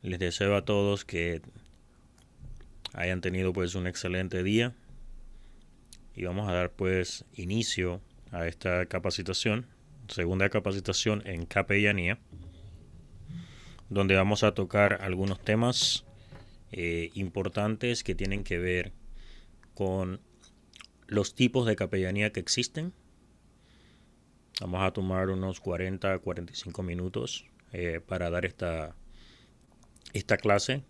Les deseo a todos que hayan tenido pues un excelente día y vamos a dar pues inicio a esta capacitación, segunda capacitación en capellanía, donde vamos a tocar algunos temas importantes que tienen que ver con los tipos de capellanía que existen. Vamos a tomar unos 40 a 45 minutos para dar esta clase.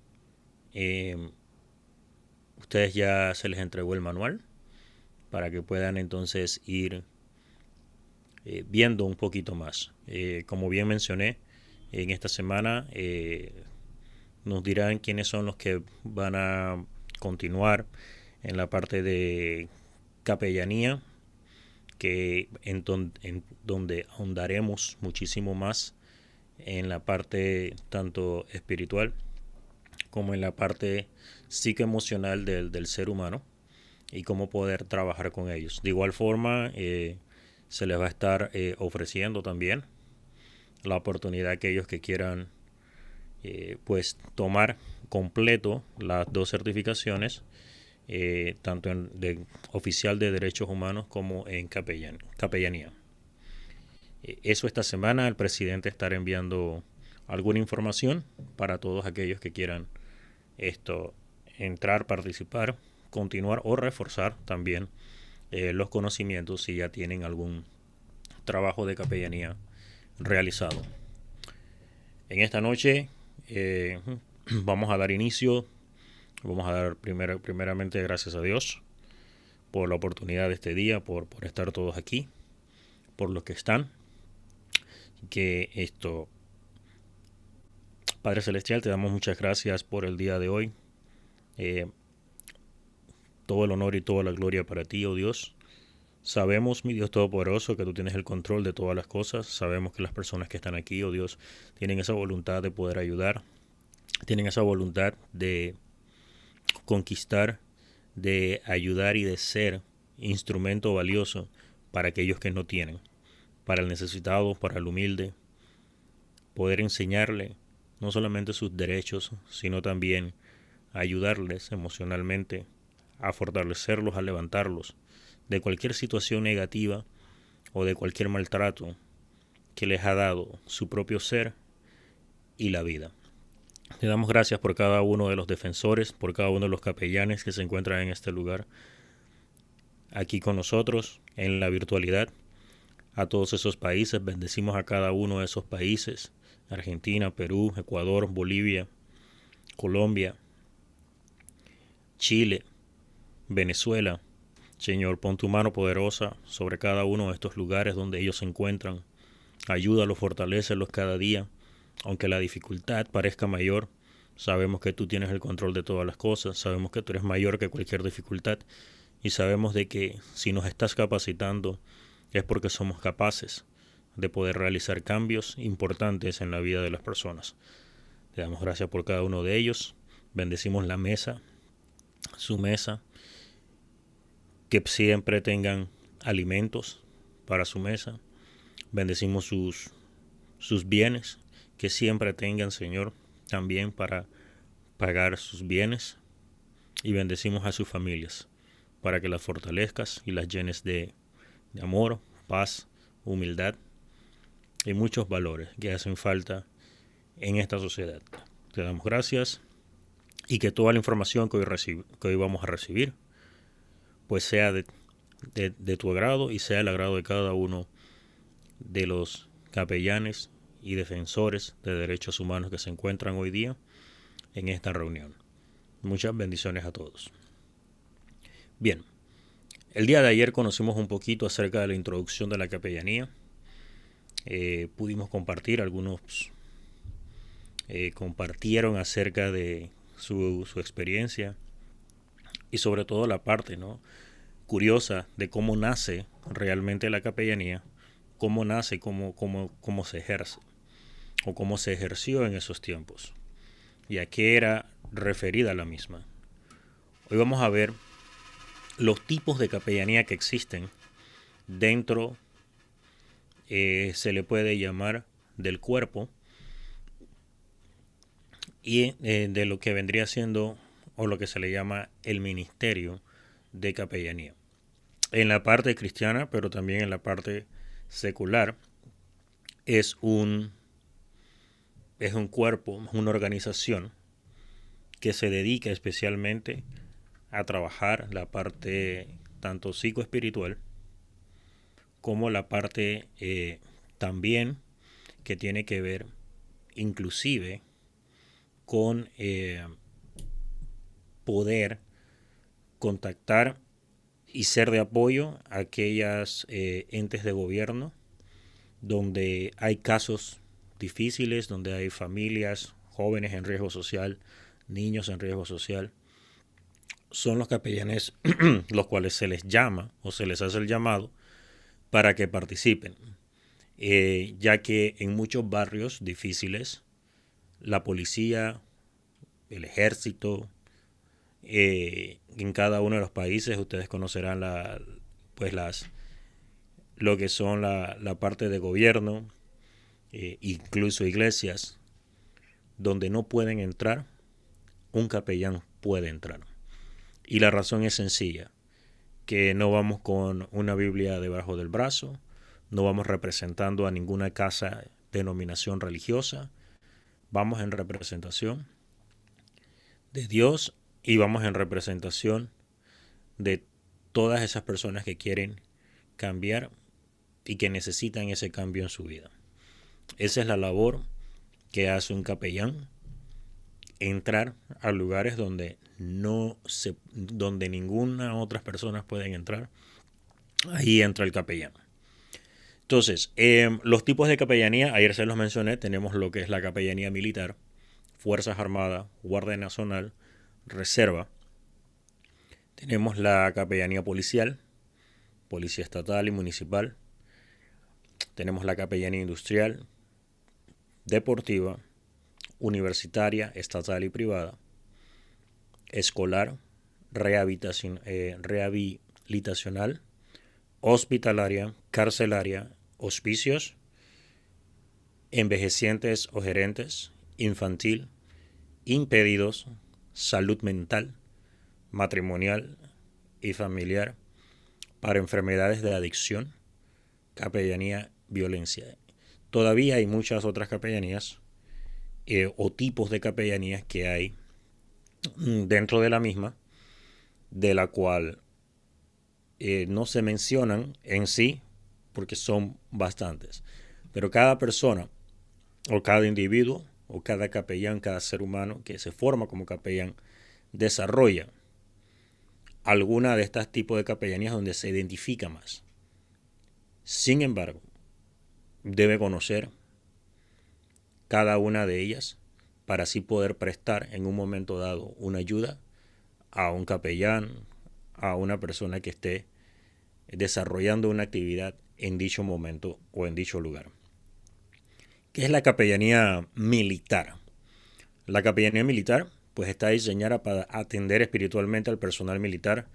Ustedes ya se les entregó el manual para que puedan entonces ir viendo un poquito más. Como bien mencioné, en esta semana nos dirán quiénes son los que van a continuar en la parte de capellanía, en donde ahondaremos muchísimo más en la parte tanto espiritual como en la parte psicoemocional del ser humano y cómo poder trabajar con ellos. De igual forma, se les va a estar ofreciendo también la oportunidad a aquellos que quieran pues tomar completo las dos certificaciones, tanto de oficial de derechos humanos como en capellanía. Eso esta semana el presidente estará enviando alguna información para todos aquellos que quieran entrar, participar, continuar o reforzar también los conocimientos si ya tienen algún trabajo de capellanía realizado. En esta noche vamos a dar inicio, vamos a dar primeramente gracias a Dios por la oportunidad de este día, por estar todos aquí, por los que están, que Padre Celestial, te damos muchas gracias por el día de hoy. Todo el honor y toda la gloria para ti, oh Dios. Sabemos, mi Dios Todopoderoso, que tú tienes el control de todas las cosas. Sabemos que las personas que están aquí, oh Dios, tienen esa voluntad de poder ayudar. Tienen esa voluntad de conquistar, de ayudar y de ser instrumento valioso para aquellos que no tienen. Para el necesitado, para el humilde. Poder enseñarle no solamente sus derechos, sino también ayudarles emocionalmente, a fortalecerlos, a levantarlos de cualquier situación negativa o de cualquier maltrato que les ha dado su propio ser y la vida. Te damos gracias por cada uno de los defensores, por cada uno de los capellanes que se encuentran en este lugar, aquí con nosotros, en la virtualidad, a todos esos países. Bendecimos a cada uno de esos países: Argentina, Perú, Ecuador, Bolivia, Colombia, Chile, Venezuela. Señor, pon tu mano poderosa sobre cada uno de estos lugares donde ellos se encuentran. Ayúdalos, fortalécelos cada día. Aunque la dificultad parezca mayor, sabemos que tú tienes el control de todas las cosas. Sabemos que tú eres mayor que cualquier dificultad. Y sabemos de que si nos estás capacitando es porque somos capaces de poder realizar cambios importantes en la vida de las personas. Te damos gracias por cada uno de ellos. Bendecimos la mesa, su mesa, que siempre tengan alimentos para su mesa. Bendecimos sus bienes, que siempre tengan, Señor, también para pagar sus bienes. Y bendecimos a sus familias, para que las fortalezcas y las llenes de amor, paz, humildad y muchos valores que hacen falta en esta sociedad. Te damos gracias y que toda la información que hoy vamos a recibir pues sea de tu agrado y sea el agrado de cada uno de los capellanes y defensores de derechos humanos que se encuentran hoy día en esta reunión. Muchas bendiciones a todos. Bien, el día de ayer conocimos un poquito acerca de la introducción de la capellanía. Pudimos compartir, algunos compartieron acerca de su experiencia y sobre todo la parte, ¿no?, curiosa de cómo nace realmente la capellanía, cómo nace, cómo se ejerce o cómo se ejerció en esos tiempos y a qué era referida la misma. Hoy vamos a ver los tipos de capellanía que existen dentro, se le puede llamar, del cuerpo y de lo que vendría siendo o lo que se le llama el ministerio de capellanía. En la parte cristiana, pero también en la parte secular, es un, es un cuerpo, una organización que se dedica especialmente a trabajar la parte tanto psicoespiritual como la parte también que tiene que ver inclusive con poder contactar y ser de apoyo a aquellas entes de gobierno donde hay casos difíciles, donde hay familias, jóvenes en riesgo social, niños en riesgo social. Son los capellanes los cuales se les llama o se les hace el llamado para que participen, ya que en muchos barrios difíciles la policía, el ejército, en cada uno de los países ustedes conocerán pues lo que son la parte de gobierno, incluso iglesias, donde no pueden entrar, un capellán puede entrar. Y la razón es sencilla, que no vamos con una Biblia debajo del brazo, no vamos representando a ninguna casa, denominación religiosa, vamos en representación de Dios y vamos en representación de todas esas personas que quieren cambiar y que necesitan ese cambio en su vida. Esa es la labor que hace un capellán, entrar a lugares donde ninguna otras personas pueden entrar. Ahí entra el capellán. Entonces, los tipos de capellanía, ayer se los mencioné, tenemos lo que es la capellanía militar, Fuerzas Armadas, Guardia Nacional, Reserva. Tenemos la capellanía policial, Policía Estatal y Municipal. Tenemos la capellanía industrial, deportiva, universitaria, estatal y privada, escolar, rehabilitacional, hospitalaria, carcelaria, hospicios, envejecientes o gerentes, infantil, impedidos, salud mental, matrimonial y familiar, para enfermedades de adicción, capellanía, violencia. Todavía hay muchas otras capellanías o tipos de capellanías que hay dentro de la misma, de la cual no se mencionan en sí, porque son bastantes. Pero cada persona, o cada individuo, o cada capellán, cada ser humano que se forma como capellán, desarrolla alguna de estas tipos de capellanías donde se identifica más. Sin embargo, debe conocer cada una de ellas para así poder prestar en un momento dado una ayuda a un capellán, a una persona que esté desarrollando una actividad en dicho momento o en dicho lugar. ¿Qué es la capellanía militar? La capellanía militar pues está diseñada para atender espiritualmente al personal militar,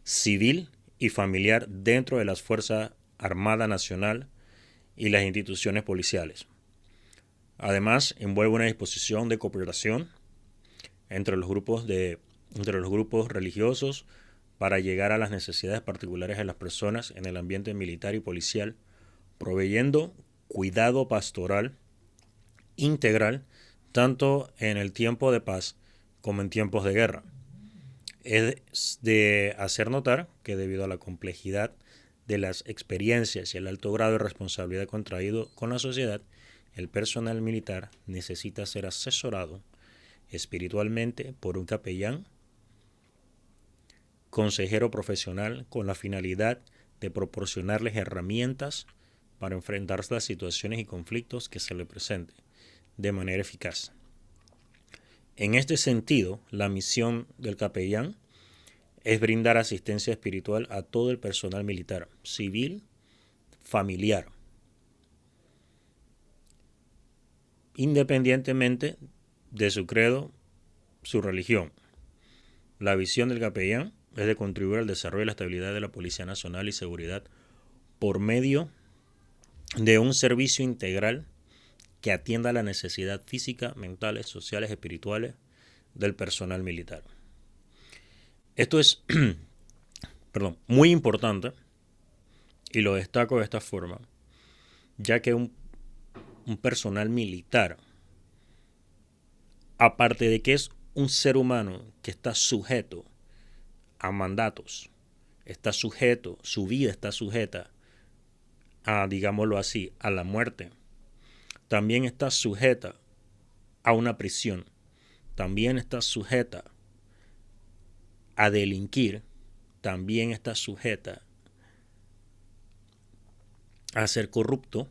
civil y familiar dentro de las Fuerzas Armada Nacional y las instituciones policiales. Además, envuelve una disposición de cooperación entre los grupos religiosos para llegar a las necesidades particulares de las personas en el ambiente militar y policial, proveyendo cuidado pastoral integral tanto en el tiempo de paz como en tiempos de guerra. Es de hacer notar que debido a la complejidad de las experiencias y el alto grado de responsabilidad contraído con la sociedad, el personal militar necesita ser asesorado espiritualmente por un capellán, consejero profesional, con la finalidad de proporcionarles herramientas para enfrentar las situaciones y conflictos que se le presenten de manera eficaz. En este sentido, la misión del capellán es brindar asistencia espiritual a todo el personal militar, civil, familiar, independientemente de su credo, su religión. La visión del capellán es de contribuir al desarrollo y la estabilidad de la Policía Nacional y Seguridad por medio de un servicio integral que atienda la necesidad física, mentales, sociales, espirituales del personal militar. Esto es muy importante y lo destaco de esta forma, ya que un personal militar, aparte de que es un ser humano que está sujeto a mandatos, está sujeto, su vida está sujeta a, digámoslo así, a la muerte, también está sujeta a una prisión, también está sujeta a delinquir, también está sujeta a ser corrupto,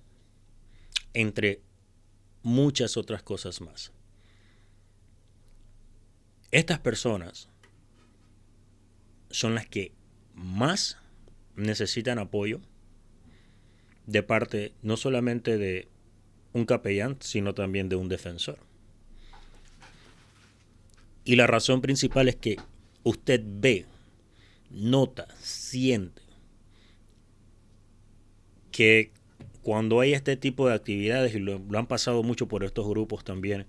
entre muchas otras cosas más. Estas personas son las que más necesitan apoyo de parte no solamente de un capellán, sino también de un defensor. Y la razón principal es que usted ve, nota, siente que cuando hay este tipo de actividades, y lo han pasado mucho por estos grupos también,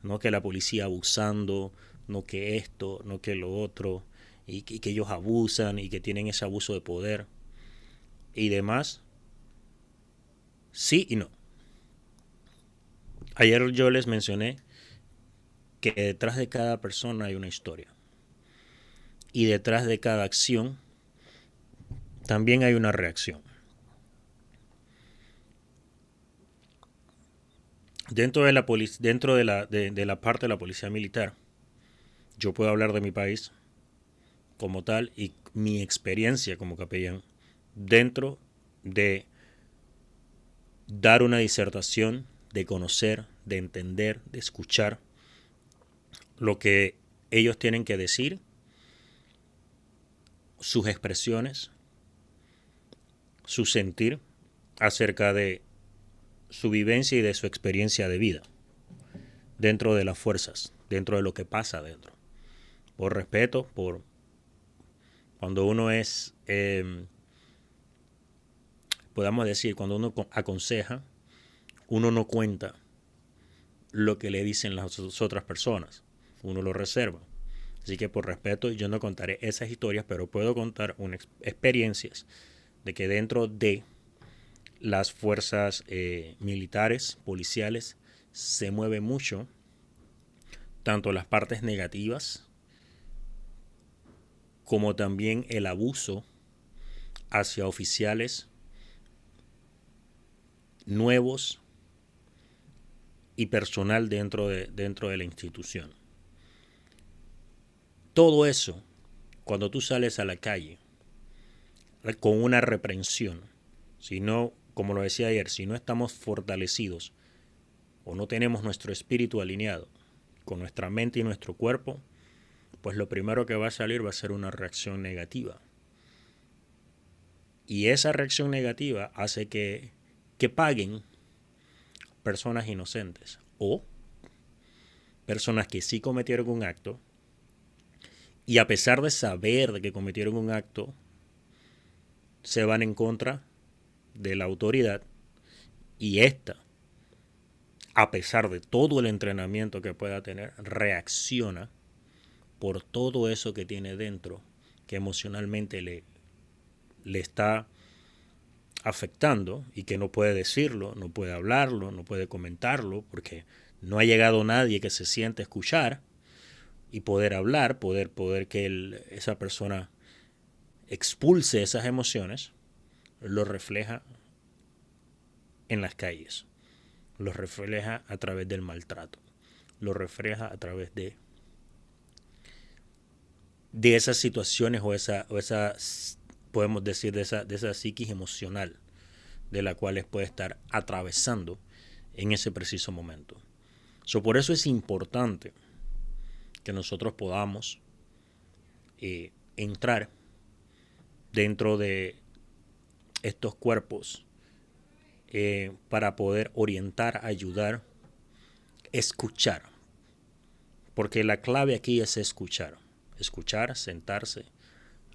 no que la policía abusando, no que esto, no que lo otro, y que ellos abusan y que tienen ese abuso de poder y demás, sí y no. Ayer yo les mencioné que detrás de cada persona hay una historia. Y detrás de cada acción también hay una reacción. Dentro de la parte de la policía militar, yo puedo hablar de mi país como tal y mi experiencia como capellán dentro de dar una disertación, de conocer, de entender, de escuchar lo que ellos tienen que decir, sus expresiones, su sentir acerca de su vivencia y de su experiencia de vida dentro de las fuerzas, dentro de lo que pasa dentro. Por respeto, por cuando uno es, podamos decir, cuando uno aconseja, uno no cuenta lo que le dicen las otras personas, uno lo reserva. Así que por respeto yo no contaré esas historias, pero puedo contar experiencias de que dentro de las fuerzas militares, policiales, se mueve mucho, tanto las partes negativas como también el abuso hacia oficiales nuevos y personal dentro de la institución. Todo eso, cuando tú sales a la calle con una reprensión, si no, como lo decía ayer, si no estamos fortalecidos o no tenemos nuestro espíritu alineado con nuestra mente y nuestro cuerpo, pues lo primero que va a salir va a ser una reacción negativa. Y esa reacción negativa hace que paguen personas inocentes o personas que sí cometieron un acto y a pesar de saber de que cometieron un acto, se van en contra de la autoridad y esta, a pesar de todo el entrenamiento que pueda tener, reacciona por todo eso que tiene dentro, que emocionalmente le está afectando y que no puede decirlo, no puede hablarlo, no puede comentarlo, porque no ha llegado nadie que se siente escuchar y poder hablar, poder que esa persona expulse esas emociones, lo refleja en las calles, lo refleja a través del maltrato, lo refleja a través de esas situaciones o esa podemos decir de esa psiquis emocional de la cual puede estar atravesando en ese preciso momento. Por eso es importante que nosotros podamos entrar dentro de estos cuerpos para poder orientar, ayudar, escuchar. Porque la clave aquí es escuchar. Escuchar, sentarse,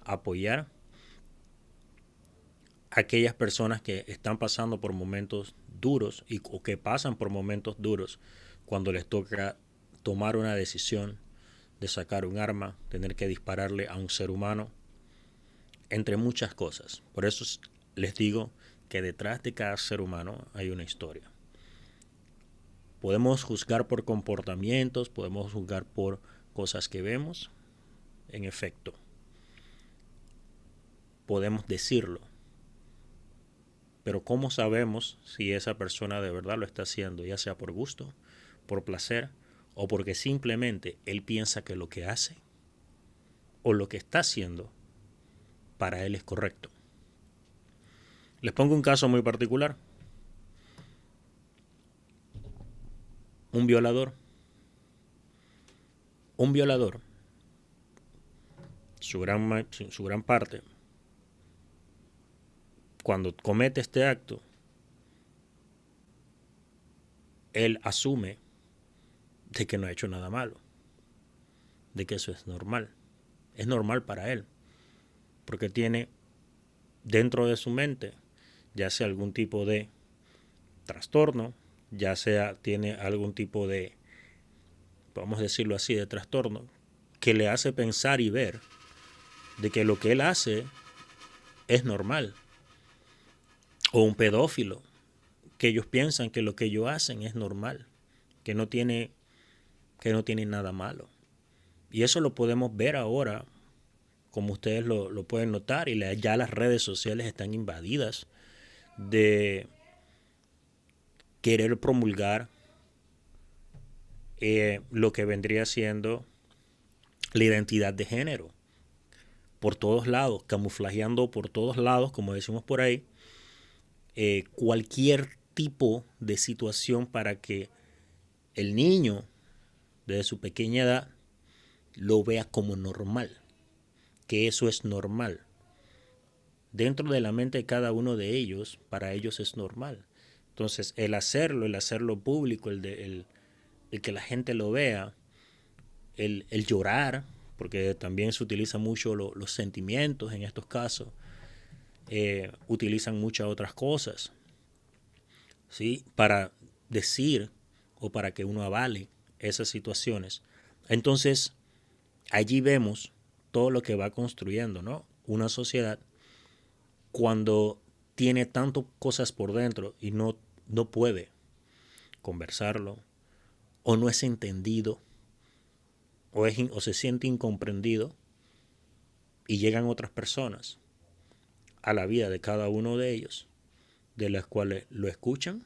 apoyar aquellas personas que están pasando por momentos duros o que pasan por momentos duros cuando les toca tomar una decisión de sacar un arma, tener que dispararle a un ser humano, entre muchas cosas. Por eso les digo que detrás de cada ser humano hay una historia. Podemos juzgar por comportamientos, podemos juzgar por cosas que vemos, en efecto. Podemos decirlo, pero ¿cómo sabemos si esa persona de verdad lo está haciendo, ya sea por gusto, por placer, o porque simplemente él piensa que lo que hace o lo que está haciendo para él es correcto? Les pongo un caso muy particular. Un violador. Un violador, su gran parte, cuando comete este acto, él asume de que no ha hecho nada malo, de que eso es normal. Es normal para él, porque tiene dentro de su mente ya sea algún tipo de trastorno, ya sea tiene algún tipo de, vamos a decirlo así, de trastorno, que le hace pensar y ver de que lo que él hace es normal. O un pedófilo, que ellos piensan que lo que ellos hacen es normal, que no tiene nada malo. Y eso lo podemos ver ahora, como ustedes lo pueden notar, y ya las redes sociales están invadidas de querer promulgar lo que vendría siendo la identidad de género por todos lados, camuflajeando por todos lados, como decimos por ahí, cualquier tipo de situación para que el niño desde su pequeña edad lo vea como normal, que eso es normal. Dentro de la mente de cada uno de ellos, para ellos es normal. Entonces, el hacerlo público, el que la gente lo vea, el llorar, porque también se utiliza mucho los sentimientos en estos casos, utilizan muchas otras cosas, ¿sí? Para decir o para que uno avale esas situaciones. Entonces, allí vemos todo lo que va construyendo, ¿no? Una sociedad cuando tiene tantas cosas por dentro y no puede conversarlo, o no es entendido, o se siente incomprendido, y llegan otras personas a la vida de cada uno de ellos, de las cuales lo escuchan,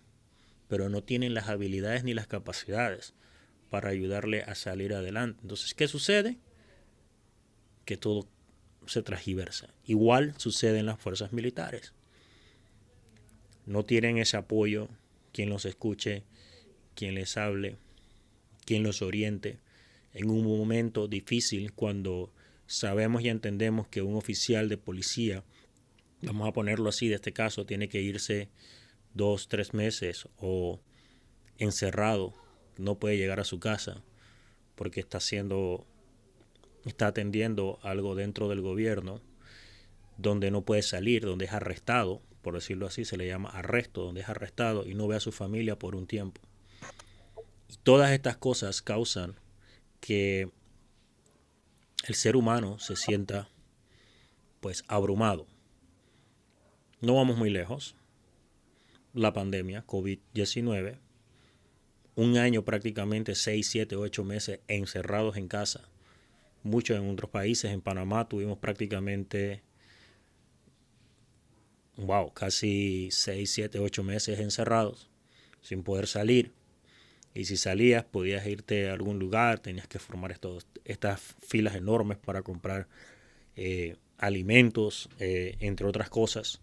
pero no tienen las habilidades ni las capacidades para ayudarle a salir adelante. Entonces, ¿qué sucede? Que todo se transgiversa. Igual sucede en las fuerzas militares. No tienen ese apoyo, quien los escuche, quien les hable, quien los oriente en un momento difícil, cuando sabemos y entendemos que un oficial de policía, vamos a ponerlo así, de este caso, tiene que irse 2, 3 meses o encerrado, no puede llegar a su casa porque está atendiendo algo dentro del gobierno, donde no puede salir, donde es arrestado, por decirlo así, se le llama arresto, donde es arrestado y no ve a su familia por un tiempo. Y todas estas cosas causan que el ser humano se sienta pues abrumado. No vamos muy lejos. La pandemia, COVID-19, un año prácticamente, 6, 7, 8 meses encerrados en casa. Muchos en otros países, en Panamá tuvimos prácticamente, casi 6, 7, 8 meses encerrados, sin poder salir. Y si salías, podías irte a algún lugar, tenías que formar estas filas enormes para comprar alimentos, entre otras cosas.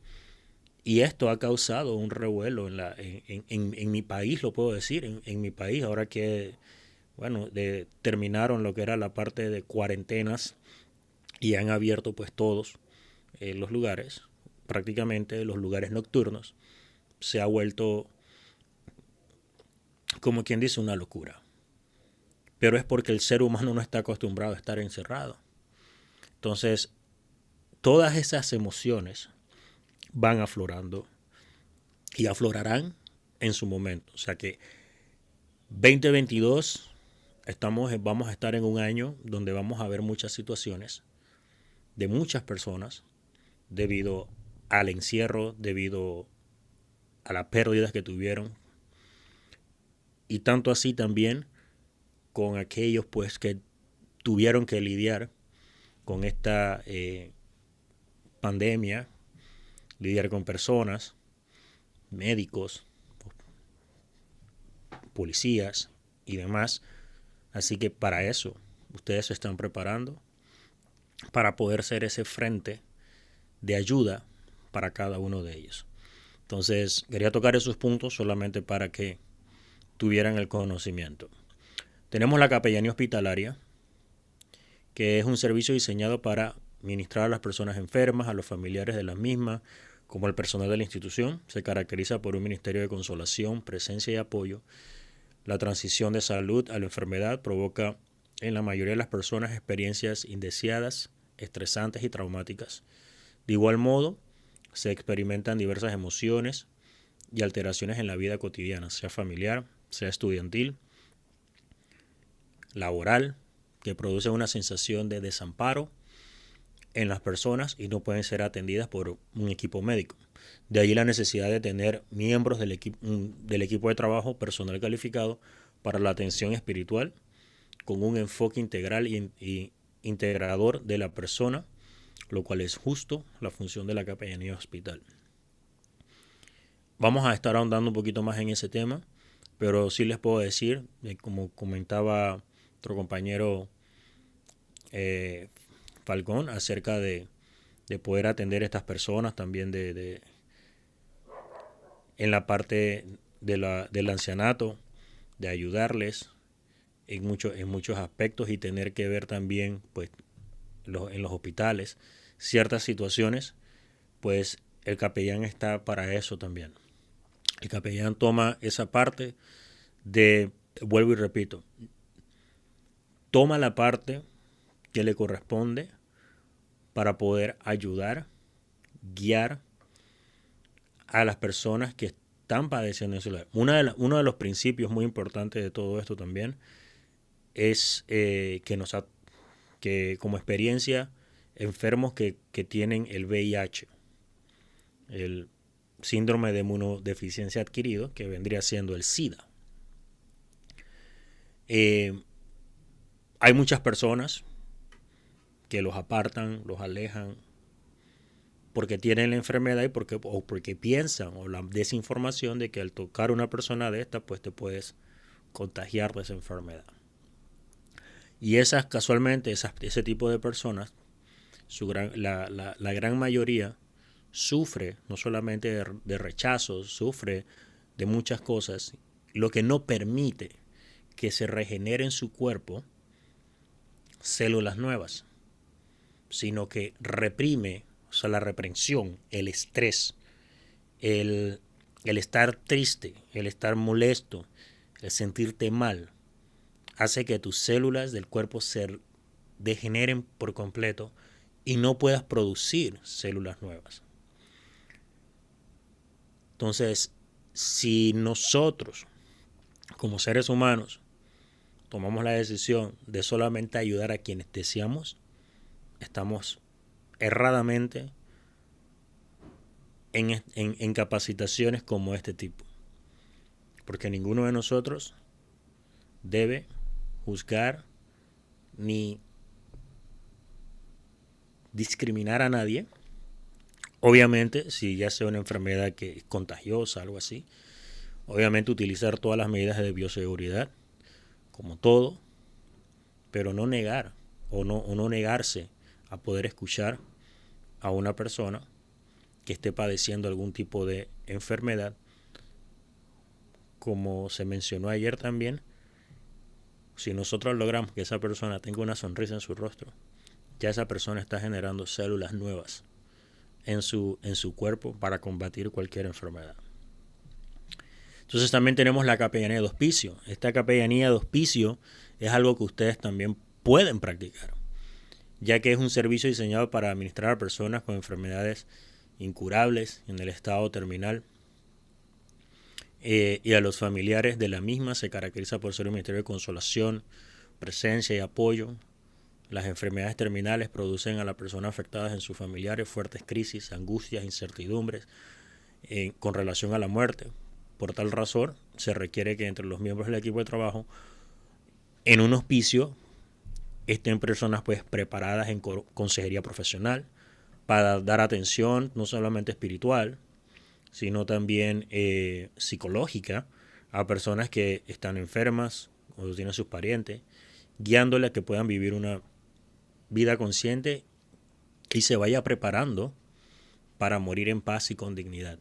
Y esto ha causado un revuelo en mi país, lo puedo decir, en mi país, ahora que, terminaron lo que era la parte de cuarentenas y han abierto pues todos los lugares, prácticamente los lugares nocturnos, se ha vuelto, como quien dice, una locura. Pero es porque el ser humano no está acostumbrado a estar encerrado. Entonces, todas esas emociones van aflorando y aflorarán en su momento. O sea que 2022 vamos a estar en un año donde vamos a ver muchas situaciones de muchas personas debido al encierro, debido a las pérdidas que tuvieron, y tanto así también con aquellos pues que tuvieron que lidiar con esta pandemia, lidiar con personas, médicos, policías y demás. Así que para eso ustedes se están preparando para poder ser ese frente de ayuda para cada uno de ellos. Entonces, quería tocar esos puntos solamente para que tuvieran el conocimiento. Tenemos la capellanía hospitalaria, que es un servicio diseñado para ministrar a las personas enfermas, a los familiares de las mismas, como el personal de la institución. Se caracteriza por un ministerio de consolación, presencia y apoyo. La transición de salud a la enfermedad provoca en la mayoría de las personas experiencias indeseadas, estresantes y traumáticas. De igual modo, se experimentan diversas emociones y alteraciones en la vida cotidiana, sea familiar, sea estudiantil, laboral, que producen una sensación de desamparo en las personas y no pueden ser atendidas por un equipo médico. De ahí la necesidad de tener miembros del equipo de trabajo, personal calificado para la atención espiritual, con un enfoque integral y integrador de la persona, lo cual es justo la función de la capellanía hospital. Vamos a estar ahondando un poquito más en ese tema, pero sí les puedo decir, como comentaba otro compañero Falcón, acerca de poder atender a estas personas también en la parte del ancianato, de ayudarles en muchos aspectos y tener que ver también pues en los hospitales ciertas situaciones, pues el capellán está para eso también. El capellán toma esa parte vuelvo y repito, toma la parte que le corresponde para poder ayudar, guiar a las personas que están padeciendo eso. Uno de los principios muy importantes de todo esto también es que como experiencia enfermos que tienen el VIH, el síndrome de inmunodeficiencia adquirido, que vendría siendo el SIDA. Hay muchas personas que los apartan, los alejan, porque tienen la enfermedad o porque piensan, o la desinformación de que al tocar a una persona de esta, pues te puedes contagiar de esa enfermedad. Y casualmente, ese tipo de personas, la gran mayoría sufre no solamente de rechazo, sufre de muchas cosas, lo que no permite que se regeneren en su cuerpo células nuevas, sino que reprime, o sea, la reprensión, el estrés, el estar triste, el estar molesto, el sentirte mal, hace que tus células del cuerpo se degeneren por completo y no puedas producir células nuevas. Entonces, si nosotros, como seres humanos, tomamos la decisión de solamente ayudar a quienes deseamos, estamos erradamente en capacitaciones como este tipo. Porque ninguno de nosotros debe juzgar ni discriminar a nadie. Obviamente, si ya sea una enfermedad que es contagiosa, algo así, obviamente utilizar todas las medidas de bioseguridad, como todo, pero no negar o no negarse a poder escuchar a una persona que esté padeciendo algún tipo de enfermedad. Como se mencionó ayer también, si nosotros logramos que esa persona tenga una sonrisa en su rostro, ya esa persona está generando células nuevas en su cuerpo para combatir cualquier enfermedad. Entonces también tenemos la capellanía de hospicio. Esta capellanía de hospicio es algo que ustedes también pueden practicar, ya que es un servicio diseñado para administrar a personas con enfermedades incurables, en el estado terminal. Y a los familiares de la misma se caracteriza por ser un ministerio de consolación, presencia y apoyo. Las enfermedades terminales producen a las personas afectadas en sus familiares fuertes crisis, angustias, incertidumbres con relación a la muerte. Por tal razón, se requiere que entre los miembros del equipo de trabajo, en un hospicio, estén personas pues preparadas en consejería profesional para dar atención no solamente espiritual, sino también psicológica a personas que están enfermas o tienen sus parientes, guiándoles a que puedan vivir una vida consciente y se vaya preparando para morir en paz y con dignidad.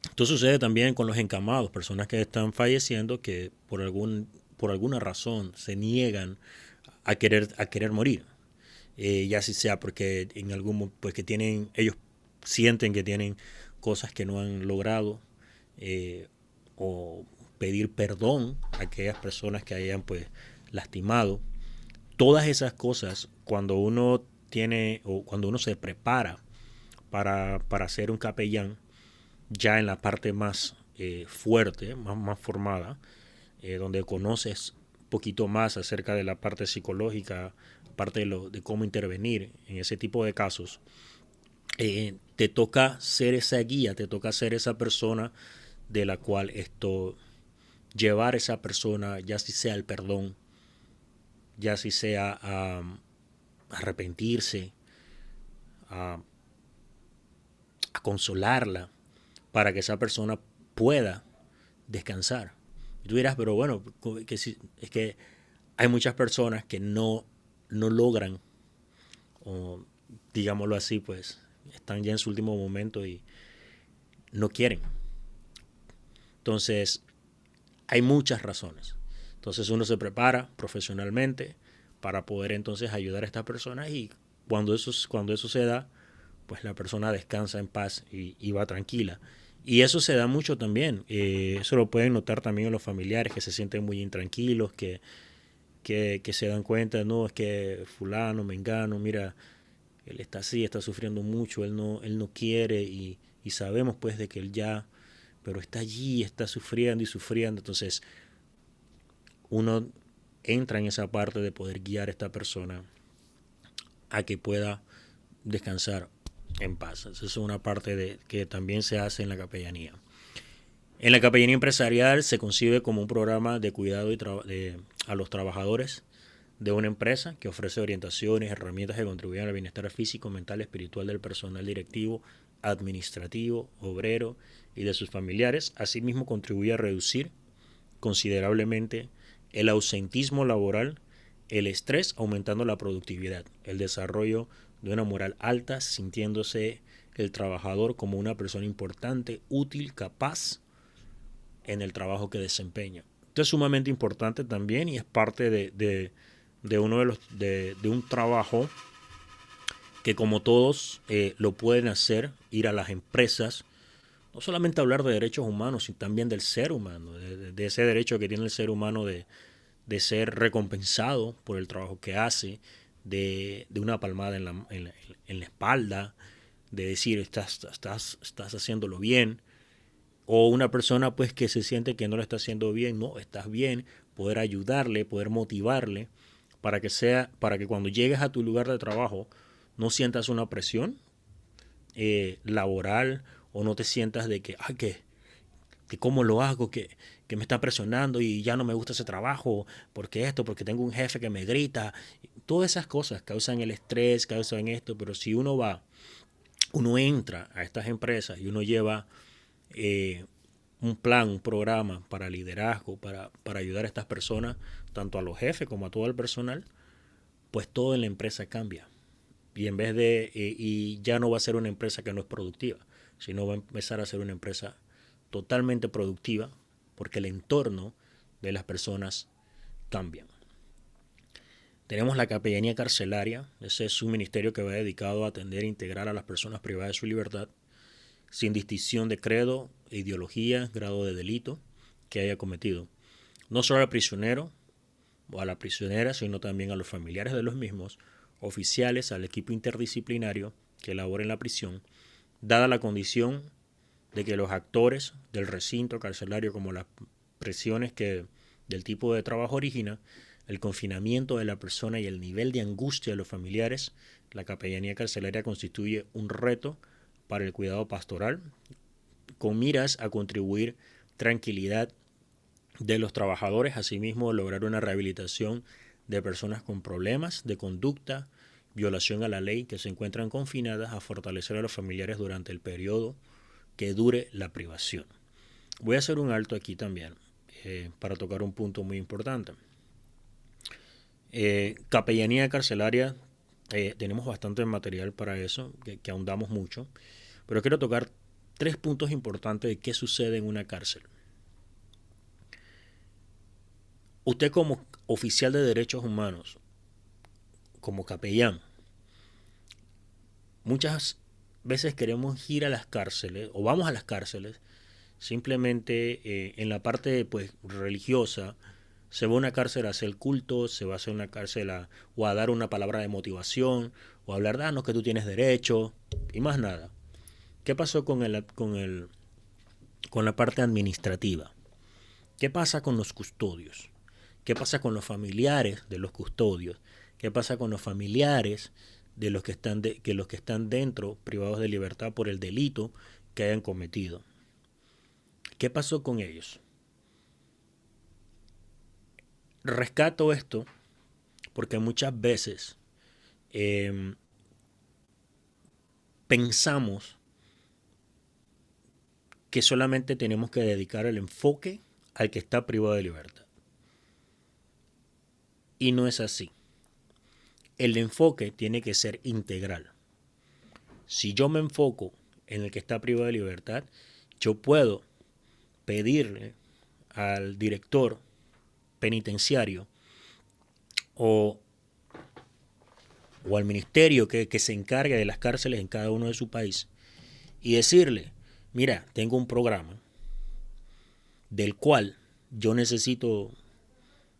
Esto sucede también con los encamados, personas que están falleciendo que por alguna razón se niegan a querer morir. Ya si sea porque pues que ellos sienten que tienen cosas que no han logrado, o pedir perdón a aquellas personas que hayan pues lastimado. Todas esas cosas, cuando uno se prepara para ser un capellán, ya en la parte más fuerte, más formada, donde conoces un poquito más acerca de la parte psicológica, parte de cómo intervenir en ese tipo de casos, te toca ser esa guía, te toca ser esa persona de la cual llevar a esa persona, ya si sea el perdón, ya si sea arrepentirse, a consolarla, para que esa persona pueda descansar. Y tú dirás, pero bueno, es que hay muchas personas que no logran, o digámoslo así, pues están ya en su último momento y no quieren. Entonces, hay muchas razones. Entonces uno se prepara profesionalmente para poder entonces ayudar a estas personas, y cuando eso se da, pues la persona descansa en paz y va tranquila. Y eso se da mucho también. Eso lo pueden notar también en los familiares que se sienten muy intranquilos, que se dan cuenta, no, es que fulano, mengano, mira, él está así, está sufriendo mucho, él no quiere, y sabemos pues de que él ya, pero está allí, está sufriendo y sufriendo. Entonces uno entra en esa parte de poder guiar a esta persona a que pueda descansar en paz. Esa es una parte que también se hace en la capellanía. En la capellanía empresarial se concibe como un programa de cuidado a los trabajadores de una empresa que ofrece orientaciones, herramientas que contribuyen al bienestar físico, mental y espiritual del personal directivo, administrativo, obrero y de sus familiares. Asimismo, contribuye a reducir considerablemente el ausentismo laboral, el estrés, aumentando la productividad, el desarrollo de una moral alta, sintiéndose el trabajador como una persona importante, útil, capaz en el trabajo que desempeña. Esto es sumamente importante también, y es parte de un trabajo que, como todos lo pueden hacer, ir a las empresas, no solamente hablar de derechos humanos, sino también del ser humano, de ese derecho que tiene el ser humano de ser recompensado por el trabajo que hace, de una palmada en la espalda, de decir estás haciéndolo bien, o una persona pues que se siente que no lo está haciendo bien, no, estás bien, poder ayudarle, poder motivarle para que cuando llegues a tu lugar de trabajo no sientas una presión laboral, o no te sientas de que cómo lo hago, que me está presionando y ya no me gusta ese trabajo, porque tengo un jefe que me grita. Todas esas cosas causan el estrés, causan esto, pero si uno entra a estas empresas y uno lleva un plan, un programa para liderazgo, para ayudar a estas personas, tanto a los jefes como a todo el personal, pues todo en la empresa cambia. Y y ya no va a ser una empresa que no es productiva, sino va a empezar a ser una empresa totalmente productiva, porque el entorno de las personas cambia. Tenemos la capellanía carcelaria. Ese es un ministerio que va dedicado a atender e integrar a las personas privadas de su libertad, sin distinción de credo, ideología, grado de delito que haya cometido. No solo al prisionero o a la prisionera, sino también a los familiares de los mismos, oficiales, al equipo interdisciplinario que labora en la prisión, dada la condición de que los actores del recinto carcelario, como las presiones que del tipo de trabajo origina, el confinamiento de la persona y el nivel de angustia de los familiares, la capellanía carcelaria constituye un reto para el cuidado pastoral, con miras a contribuir tranquilidad de los trabajadores, asimismo lograr una rehabilitación de personas con problemas de conducta, violación a la ley que se encuentran confinadas, a fortalecer a los familiares durante el periodo que dure la privación. Voy a hacer un alto aquí también para tocar un punto muy importante. Capellanía carcelaria, tenemos bastante material para eso, que ahondamos mucho, pero quiero tocar 3 puntos importantes de qué sucede en una cárcel. Usted como oficial de derechos humanos, como capellán, muchas veces queremos ir a las cárceles o vamos a las cárceles simplemente en la parte pues religiosa. Se va a una cárcel a hacer culto, se va a hacer una cárcel o a dar una palabra de motivación o a hablar, danos que tú tienes derecho y más nada. ¿Qué pasó con la parte administrativa? ¿Qué pasa con los custodios? ¿Qué pasa con los familiares de los custodios? ¿Qué pasa con los familiares de los que están dentro, privados de libertad por el delito que hayan cometido? ¿Qué pasó con ellos? Rescato esto porque muchas veces pensamos que solamente tenemos que dedicar el enfoque al que está privado de libertad. Y no es así. El enfoque tiene que ser integral. Si yo me enfoco en el que está privado de libertad, yo puedo pedirle al director penitenciario o al ministerio que se encargue de las cárceles en cada uno de su país y decirle, mira, tengo un programa del cual yo necesito,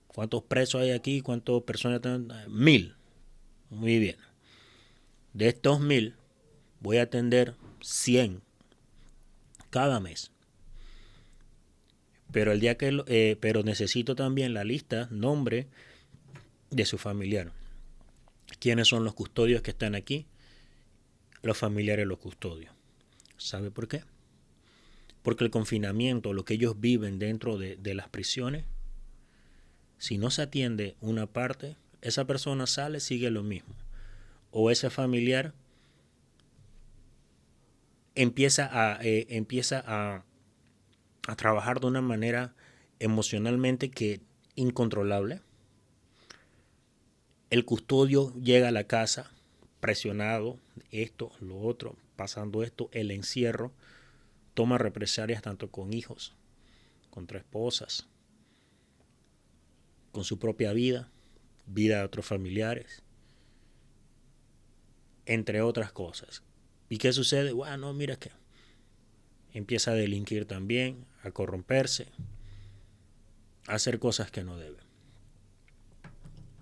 ¿cuántos presos hay aquí? ¿Cuántas personas están? 1000. Muy bien. De estos 1000 voy a atender 100 cada mes. Pero el día pero necesito también la lista, nombre de su familiar. ¿Quiénes son los custodios que están aquí? Los familiares de los custodios. ¿Sabe por qué? Porque el confinamiento, lo que ellos viven dentro de las prisiones, si no se atiende una parte, esa persona sale, sigue lo mismo. O ese familiar empieza a trabajar de una manera emocionalmente que incontrolable. El custodio llega a la casa presionado, esto, lo otro, pasando esto, el encierro, toma represalias tanto con hijos, contra esposas, con su propia vida, vida de otros familiares, entre otras cosas. ¿Y qué sucede? Bueno, mira que empieza a delinquir también, a corromperse, a hacer cosas que no debe.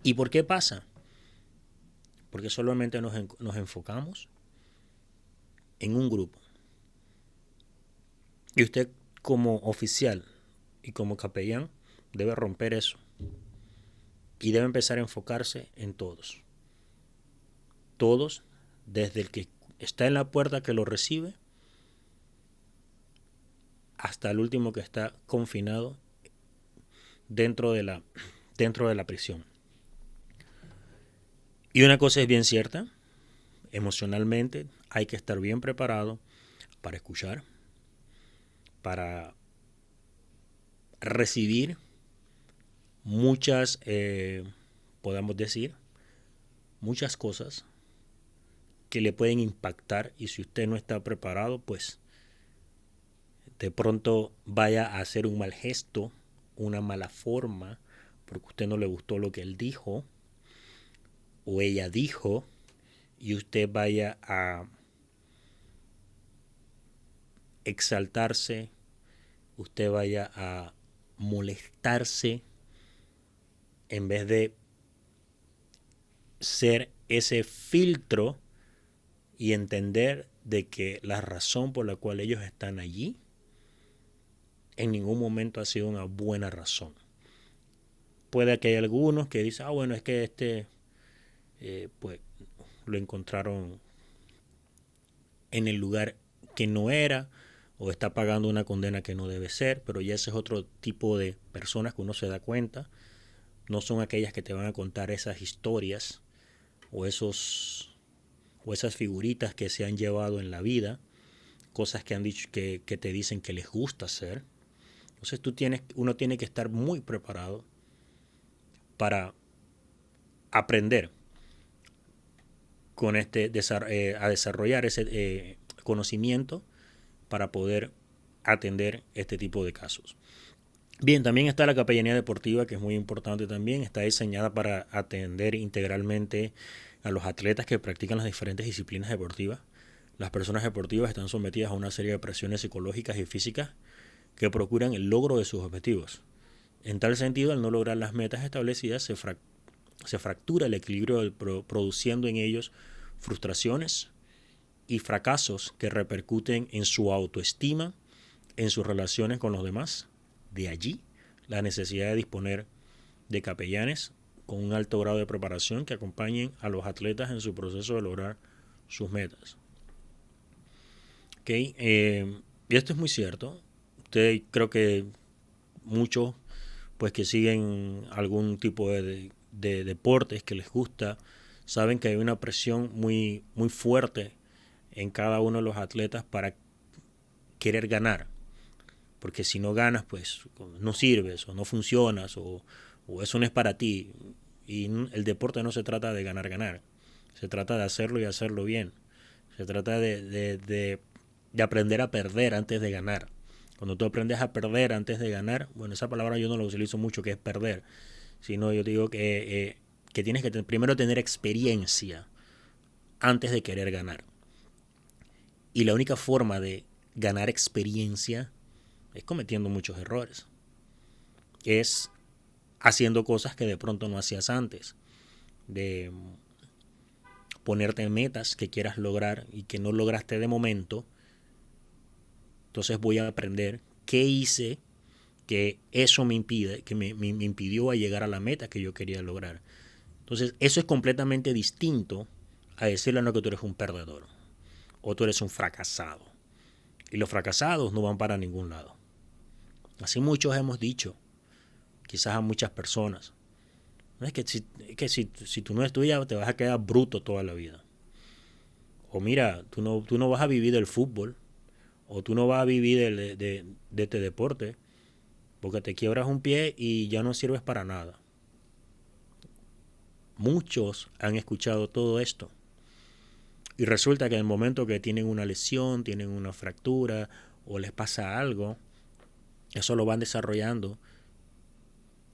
¿Y por qué pasa? Porque solamente nos enfocamos en un grupo. Y usted como oficial y como capellán debe romper eso. Y debe empezar a enfocarse en todos. Todos, desde el que está en la puerta que lo recibe hasta el último que está confinado dentro de la prisión. Y una cosa es bien cierta, emocionalmente hay que estar bien preparado para escuchar, para recibir muchas, podamos decir, muchas cosas que le pueden impactar, y si usted no está preparado, pues de pronto vaya a hacer un mal gesto, una mala forma, porque a usted no le gustó lo que él dijo o ella dijo, y usted vaya a exaltarse, usted vaya a molestarse en vez de ser ese filtro y entender de que la razón por la cual ellos están allí en ningún momento ha sido una buena razón. Puede que haya algunos que dicen, bueno, es que pues lo encontraron en el lugar que no era o está pagando una condena que no debe ser, pero ya ese es otro tipo de personas que uno se da cuenta. No son aquellas que te van a contar esas historias o esas figuritas que se han llevado en la vida, cosas que han dicho que te dicen que les gusta hacer. Entonces uno tiene que estar muy preparado para aprender con a desarrollar ese conocimiento para poder atender este tipo de casos. Bien, también está la capellanía deportiva, que es muy importante también. Está diseñada para atender integralmente a los atletas que practican las diferentes disciplinas deportivas. Las personas deportivas están sometidas a una serie de presiones psicológicas y físicas que procuran el logro de sus objetivos. En tal sentido, al no lograr las metas establecidas, se fractura el equilibrio produciendo en ellos frustraciones y fracasos que repercuten en su autoestima, en sus relaciones con los demás. De allí la necesidad de disponer de capellanes con un alto grado de preparación que acompañen a los atletas en su proceso de lograr sus metas. Y esto es muy cierto. Ustedes creo que muchos pues que siguen algún tipo de deportes que les gusta, saben que hay una presión muy, muy fuerte en cada uno de los atletas para querer ganar. Porque si no ganas, pues no sirves o no funcionas o eso no es para ti. Y el deporte no se trata de ganar. Se trata de hacerlo y hacerlo bien. Se trata de aprender a perder antes de ganar. Cuando tú aprendes a perder antes de ganar, bueno, esa palabra yo no la utilizo mucho, que es perder, sino yo digo que tienes que primero tener experiencia antes de querer ganar. Y la única forma de ganar experiencia es cometiendo muchos errores. Es haciendo cosas que de pronto no hacías antes. De ponerte metas que quieras lograr y que no lograste de momento. Entonces voy a aprender qué hice que eso me impidió a llegar a la meta que yo quería lograr. Entonces eso es completamente distinto a decirle no que tú eres un perdedor o tú eres un fracasado. Y los fracasados no van para ningún lado. Así muchos hemos dicho, quizás a muchas personas. No es que si tú no estudias te vas a quedar bruto toda la vida. O mira, tú no vas a vivir del fútbol. O tú no vas a vivir de este deporte. Porque te quiebras un pie y ya no sirves para nada. Muchos han escuchado todo esto. Y resulta que en el momento que tienen una lesión, tienen una fractura o les pasa algo, eso lo van desarrollando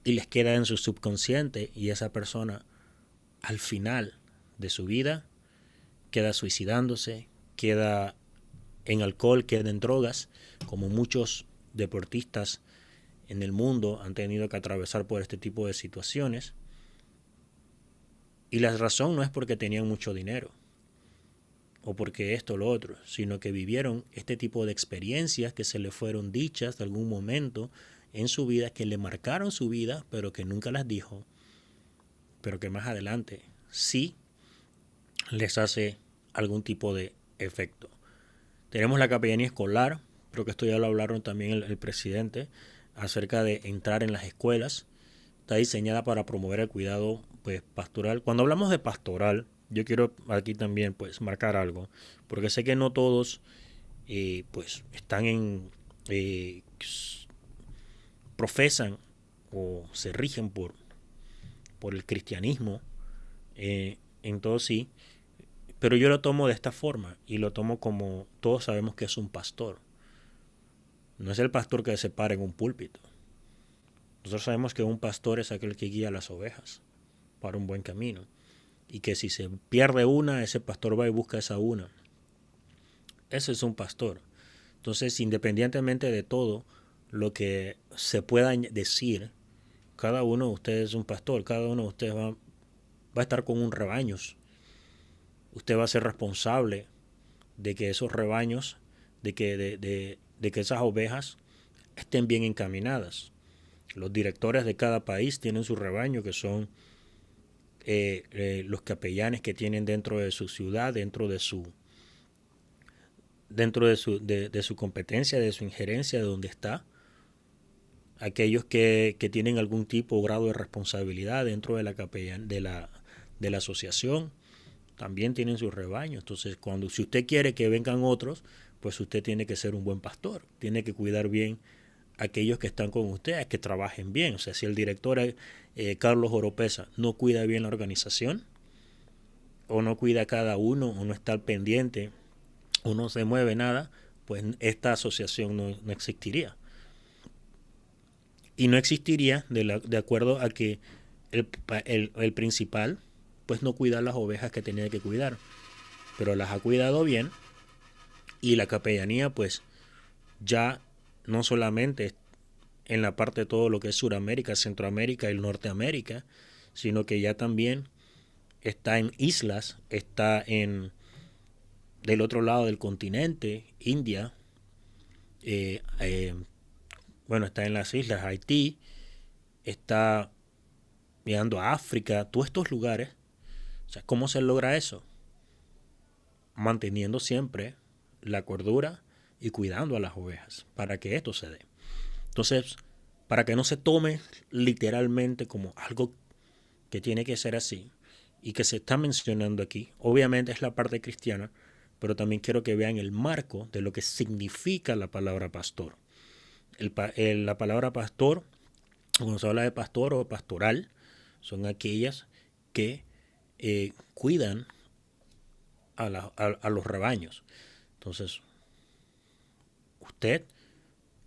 y les queda en su subconsciente y esa persona al final de su vida queda suicidándose, queda en alcohol, queda en drogas, como muchos deportistas en el mundo han tenido que atravesar por este tipo de situaciones. Y la razón no es porque tenían mucho dinero o porque esto o lo otro, sino que vivieron este tipo de experiencias que se les fueron dichas de algún momento en su vida, que le marcaron su vida, pero que nunca las dijo, pero que más adelante sí les hace algún tipo de efecto. Tenemos la capellanía escolar, creo que esto ya lo hablaron también el presidente, acerca de entrar en las escuelas. Está diseñada para promover el cuidado pues pastoral. Cuando hablamos de pastoral, yo quiero aquí también pues marcar algo, porque sé que no todos pues están profesan o se rigen por el cristianismo en todo sí, pero yo lo tomo de esta forma y lo tomo como todos sabemos que es un pastor. No es el pastor que se para en un púlpito. Nosotros sabemos que un pastor es aquel que guía a las ovejas para un buen camino. Y que si se pierde una, ese pastor va y busca esa una. Ese es un pastor. Entonces, independientemente de todo lo que se pueda decir, cada uno de ustedes es un pastor, cada uno de ustedes va a estar con un rebaño. usted va a ser responsable de que esos rebaños, de que esas ovejas estén bien encaminadas. Los directores de cada país tienen su rebaño, que son los capellanes que tienen dentro de su ciudad, de su competencia, de su injerencia, de donde está. Aquellos que tienen algún tipo o grado de responsabilidad dentro de la de la asociación también tienen su rebaño. Entonces, si usted quiere que vengan otros, pues usted tiene que ser un buen pastor, tiene que cuidar bien a aquellos que están con usted, que trabajen bien. O sea, si el director Carlos Oropesa no cuida bien la organización, o no cuida a cada uno, o no está al pendiente, o no se mueve nada, pues esta asociación no existiría. Y no existiría de acuerdo a que el principal pues no cuida las ovejas que tenía que cuidar, pero las ha cuidado bien, y la capellanía pues ya no solamente en la parte de todo lo que es Sudamérica, Centroamérica y Norteamérica, sino que ya también está en islas, está del otro lado del continente, India, eh, eh, bueno, está en las islas, Haití, está llegando a África, todos estos lugares. O sea, ¿cómo se logra eso? Manteniendo siempre la cordura y cuidando a las ovejas para que esto se dé. Entonces, para que no se tome literalmente como algo que tiene que ser así y que se está mencionando aquí, obviamente es la parte cristiana, pero también quiero que vean el marco de lo que significa la palabra pastor. La palabra pastor, cuando se habla de pastor o pastoral, son aquellas que cuidan a los rebaños. Entonces, usted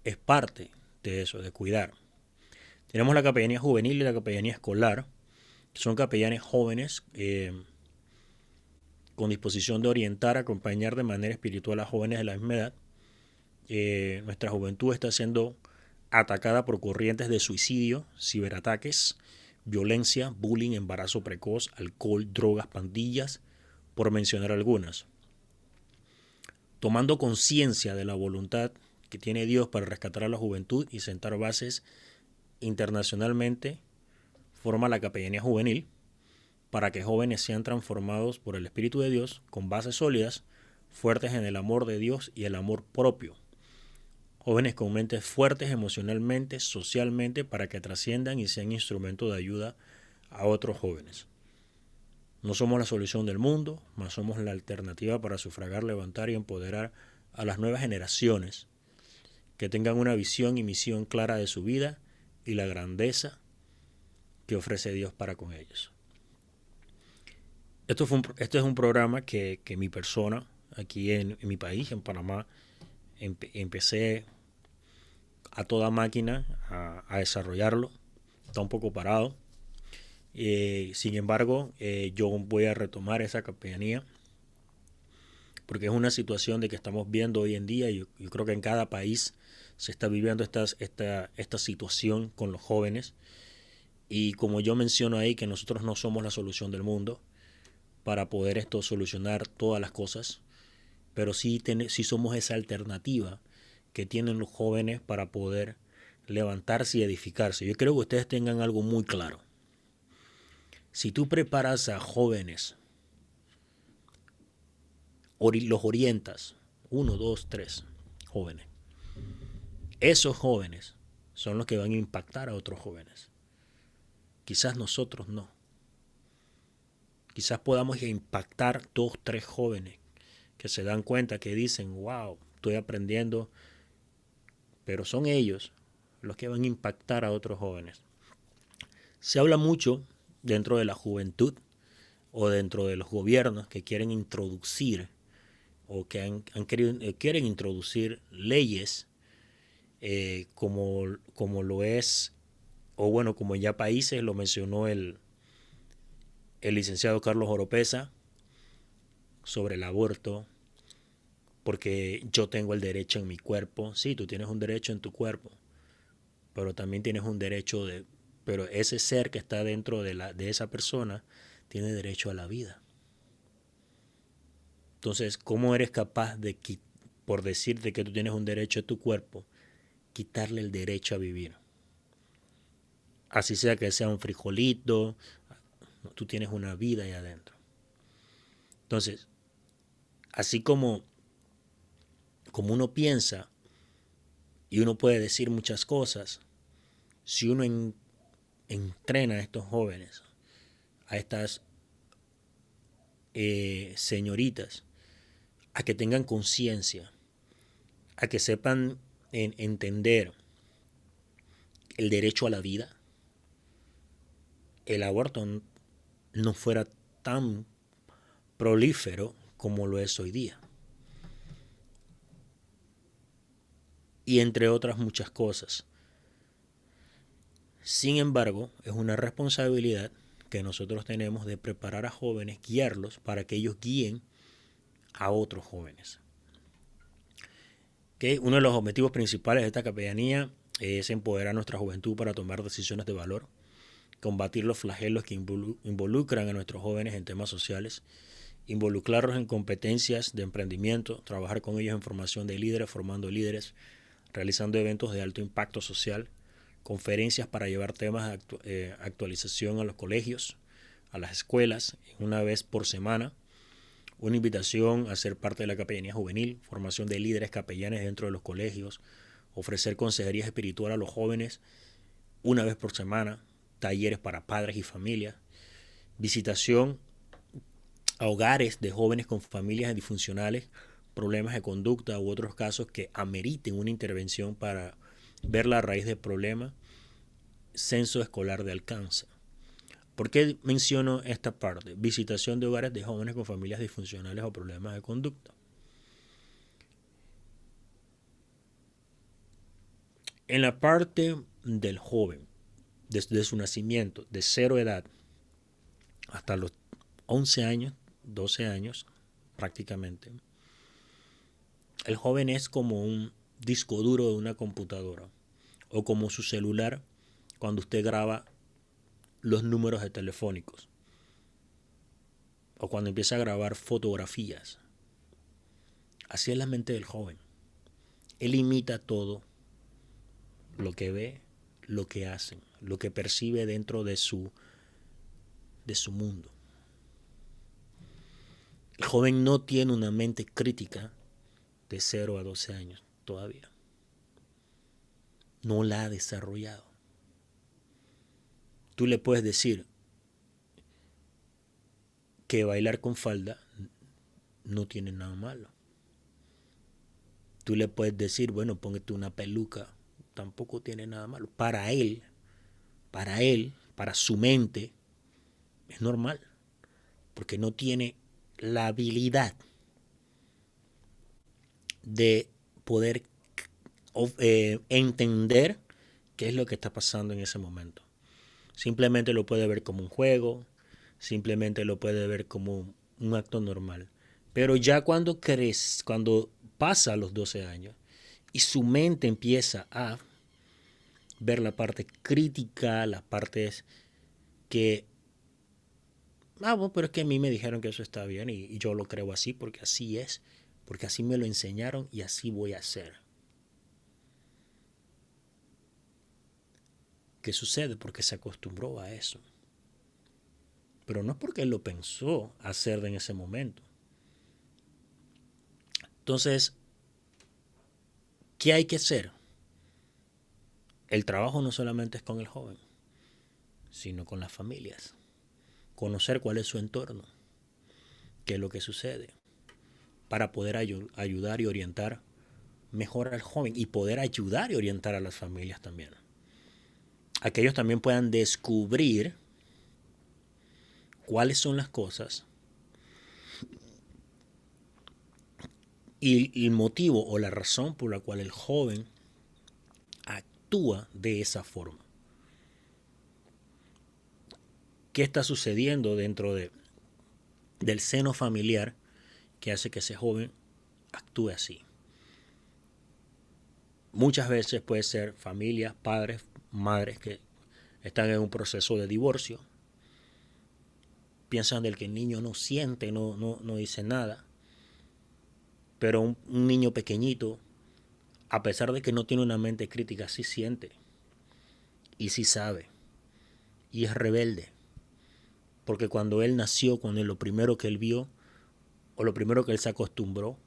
es parte de eso, de cuidar. Tenemos la capellanía juvenil y la capellanía escolar, que son capellanes jóvenes con disposición de orientar, acompañar de manera espiritual a jóvenes de la misma edad. Nuestra juventud está siendo atacada por corrientes de suicidio, ciberataques, violencia, bullying, embarazo precoz, alcohol, drogas, pandillas, por mencionar algunas. Tomando conciencia de la voluntad que tiene Dios para rescatar a la juventud y sentar bases internacionalmente, forma la capellanía juvenil para que jóvenes sean transformados por el Espíritu de Dios con bases sólidas, fuertes en el amor de Dios y el amor propio. Jóvenes con mentes fuertes emocionalmente, socialmente, para que trasciendan y sean instrumento de ayuda a otros jóvenes. No somos la solución del mundo, mas somos la alternativa para sufragar, levantar y empoderar a las nuevas generaciones que tengan una visión y misión clara de su vida y la grandeza que ofrece Dios para con ellos. Este es un programa que mi persona, aquí en mi país, en Panamá, empecé a toda máquina a desarrollarlo. Está un poco parado. Sin embargo, yo voy a retomar esa capellanía porque es una situación de que estamos viendo hoy en día. Yo creo que en cada país se está viviendo esta situación con los jóvenes. Y como yo menciono ahí, que nosotros no somos la solución del mundo para poder solucionar todas las cosas, pero sí somos esa alternativa que tienen los jóvenes para poder levantarse y edificarse. Yo creo que ustedes tengan algo muy claro. Si tú preparas a jóvenes, los orientas, 1, 2, 3 jóvenes, esos jóvenes son los que van a impactar a otros jóvenes. Quizás nosotros no. Quizás podamos impactar 2, 3 jóvenes que se dan cuenta, que dicen, wow, estoy aprendiendo, pero son ellos los que van a impactar a otros jóvenes. Se habla mucho dentro de la juventud o dentro de los gobiernos que quieren introducir o que quieren introducir leyes como lo es, o bueno, como ya países, lo mencionó el licenciado Carlos Oropesa, sobre el aborto, porque yo tengo el derecho en mi cuerpo. Sí, tú tienes un derecho en tu cuerpo, pero también tienes un derecho pero ese ser que está dentro de esa persona tiene derecho a la vida. Entonces, ¿cómo eres capaz de, por decirte que tú tienes un derecho a tu cuerpo, quitarle el derecho a vivir? Así sea que sea un frijolito, tú tienes una vida ahí adentro. Entonces, así como uno piensa y uno puede decir muchas cosas, si uno entrena a estos jóvenes, a estas señoritas, a que tengan conciencia, a que sepan entender el derecho a la vida, el aborto no fuera tan prolífero como lo es hoy día. Y entre otras muchas cosas. Sin embargo, es una responsabilidad que nosotros tenemos de preparar a jóvenes, guiarlos para que ellos guíen a otros jóvenes. ¿Okay? Uno de los objetivos principales de esta capellanía es empoderar a nuestra juventud para tomar decisiones de valor, combatir los flagelos que involucran a nuestros jóvenes en temas sociales, involucrarlos en competencias de emprendimiento, trabajar con ellos en formación de líderes, formando líderes, realizando eventos de alto impacto social, conferencias para llevar temas de actualización a los colegios, a las escuelas, una vez por semana, una invitación a ser parte de la capellanía juvenil, formación de líderes capellanes dentro de los colegios, ofrecer consejería espiritual a los jóvenes una vez por semana, talleres para padres y familias, visitación a hogares de jóvenes con familias disfuncionales, problemas de conducta u otros casos que ameriten una intervención para ver la raíz del problema, censo escolar de alcance. ¿Por qué menciono esta parte? Visitación de hogares de jóvenes con familias disfuncionales o problemas de conducta. En la parte del joven, desde su nacimiento, de 0 edad hasta los 11 años, 12 años prácticamente, el joven es como un disco duro de una computadora o como su celular cuando usted graba los números de telefónicos o cuando empieza a grabar fotografías. Así es la mente del joven. Él imita todo lo que ve, lo que hacen, lo que percibe dentro de su mundo. El joven no tiene una mente crítica de 0 a 12 años todavía. No la ha desarrollado. Tú le puedes decir que bailar con falda no tiene nada malo. Tú le puedes decir, bueno, póngate una peluca, tampoco tiene nada malo. Para él, para su mente, es normal, porque no tiene la habilidad de poder entender qué es lo que está pasando en ese momento. Simplemente lo puede ver como un juego, simplemente lo puede ver como un acto normal. Pero ya cuando pasa los 12 años y su mente empieza a ver la parte crítica, las partes que, bueno, pero es que a mí me dijeron que eso está bien y yo lo creo así porque así es, porque así me lo enseñaron y así voy a hacer. ¿Qué sucede? Porque se acostumbró a eso. Pero no es porque él lo pensó hacer en ese momento. Entonces, ¿qué hay que hacer? El trabajo no solamente es con el joven, sino con las familias. Conocer cuál es su entorno, qué es lo que sucede, para poder ayudar y orientar mejor al joven y poder ayudar y orientar a las familias también. A que ellos también puedan descubrir cuáles son las cosas y el motivo o la razón por la cual el joven actúa de esa forma. ¿Qué está sucediendo dentro del seno familiar que hace que ese joven actúe así? Muchas veces puede ser familias, padres, madres que están en un proceso de divorcio. Piensan del que el niño no siente, no dice nada. Pero un niño pequeñito, a pesar de que no tiene una mente crítica, sí siente y sí sabe y es rebelde. Porque cuando él nació, lo primero que él vio o lo primero que él se acostumbró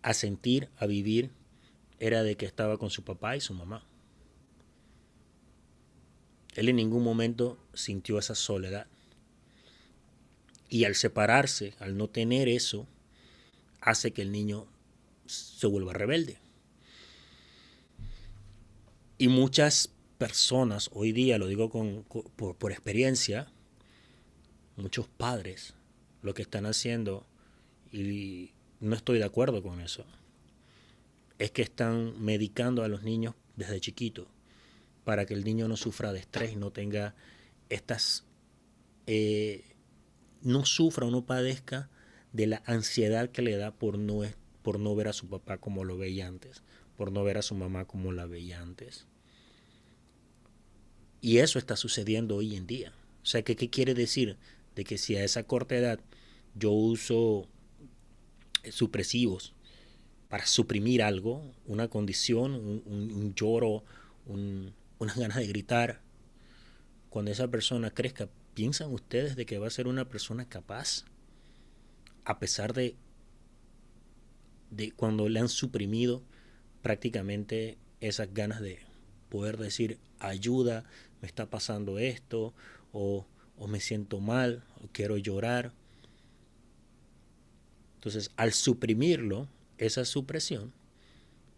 a sentir, a vivir, era de que estaba con su papá y su mamá. Él en ningún momento sintió esa soledad. Y al separarse, al no tener eso, hace que el niño se vuelva rebelde. Y muchas personas, hoy día, lo digo por experiencia, muchos padres lo que están haciendo, y no estoy de acuerdo con eso, es que están medicando a los niños desde chiquitos para que el niño no sufra de estrés y no tenga estas, no sufra o no padezca de la ansiedad que le da por no ver a su papá como lo veía antes, por no ver a su mamá como la veía antes. Y eso está sucediendo hoy en día. O sea, ¿qué quiere decir? De que si a esa corta edad yo uso supresivos para suprimir algo, una condición, un lloro, unas ganas de gritar, cuando esa persona crezca, ¿piensan ustedes de que va a ser una persona capaz? A pesar de cuando le han suprimido prácticamente esas ganas de poder decir, ayuda, me está pasando esto, o me siento mal, o quiero llorar. Entonces, al suprimirlo, esa supresión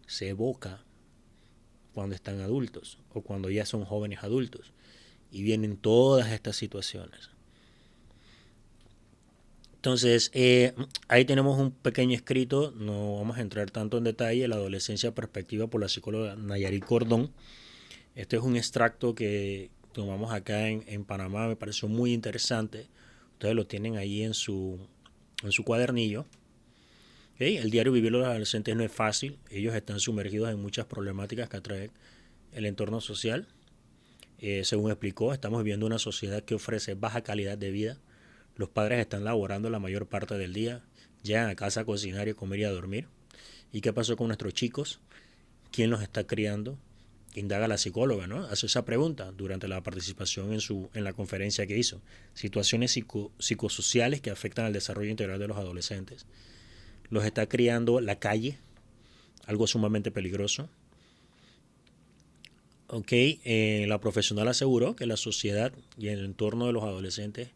se evoca cuando están adultos o cuando ya son jóvenes adultos y vienen todas estas situaciones. Entonces, ahí tenemos un pequeño escrito, no vamos a entrar tanto en detalle, la adolescencia perspectiva por la psicóloga Nayarit Cordón. Este es un extracto que tomamos acá en Panamá, me pareció muy interesante. Ustedes lo tienen ahí en su cuadernillo. ¿Okay? El diario vivir los adolescentes no es fácil, ellos están sumergidos en muchas problemáticas que atrae el entorno social. Según explicó, estamos viviendo una sociedad que ofrece baja calidad de vida. Los padres están laborando la mayor parte del día, llegan a casa a cocinar y a comer y a dormir. ¿Y qué pasó con nuestros chicos? ¿Quién los está criando? Indaga la psicóloga, ¿no? Hace esa pregunta durante la participación en la conferencia que hizo. Situaciones psicosociales que afectan al desarrollo integral de los adolescentes. Los está criando la calle, algo sumamente peligroso. La profesional aseguró que la sociedad y el entorno de los adolescentes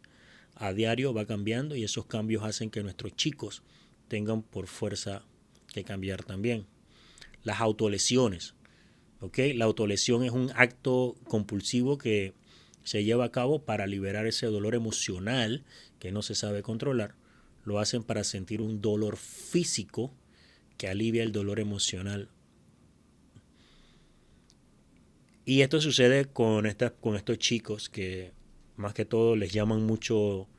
a diario va cambiando y esos cambios hacen que nuestros chicos tengan por fuerza que cambiar también. Las autolesiones. La autolesión es un acto compulsivo que se lleva a cabo para liberar ese dolor emocional que no se sabe controlar. Lo hacen para sentir un dolor físico que alivia el dolor emocional. Y esto sucede con estos chicos que más que todo les llaman mucho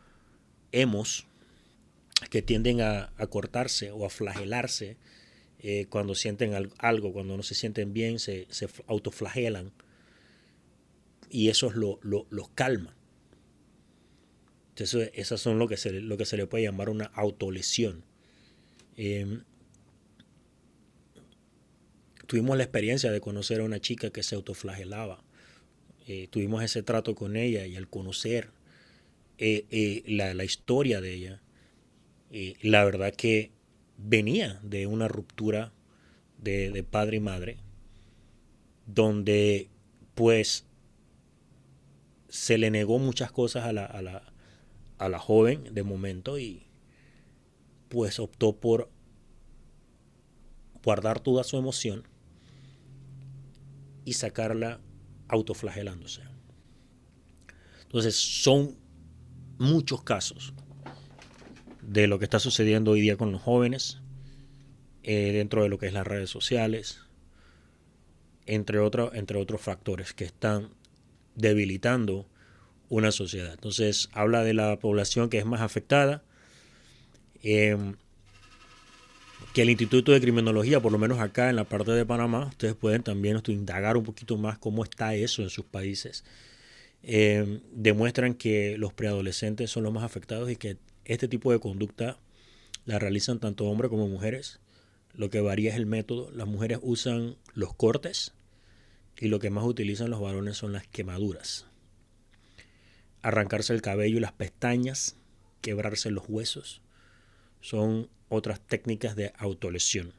emos, que tienden a cortarse o a flagelarse cuando sienten algo, cuando no se sienten bien, se autoflagelan y eso los calma. Entonces, esas son lo que se le puede llamar una autolesión. Tuvimos la experiencia de conocer a una chica que se autoflagelaba. Tuvimos ese trato con ella y al conocer la historia de ella, la verdad que venía de una ruptura de padre y madre, donde pues se le negó muchas cosas a la joven de momento y pues optó por guardar toda su emoción y sacarla autoflagelándose. Entonces son muchos casos de lo que está sucediendo hoy día con los jóvenes dentro de lo que es las redes sociales, entre otros factores que están debilitando una sociedad. Entonces habla de la población que es más afectada, que el Instituto de Criminología, por lo menos acá en la parte de Panamá, ustedes pueden también indagar un poquito más cómo está eso en sus países. Demuestran que los preadolescentes son los más afectados y que este tipo de conducta La realizan tanto hombres como mujeres. Lo que varía es el método. Las mujeres usan los cortes y lo que más utilizan los varones son las quemaduras. Arrancarse el cabello y las pestañas, quebrarse los huesos, son otras técnicas de autolesión.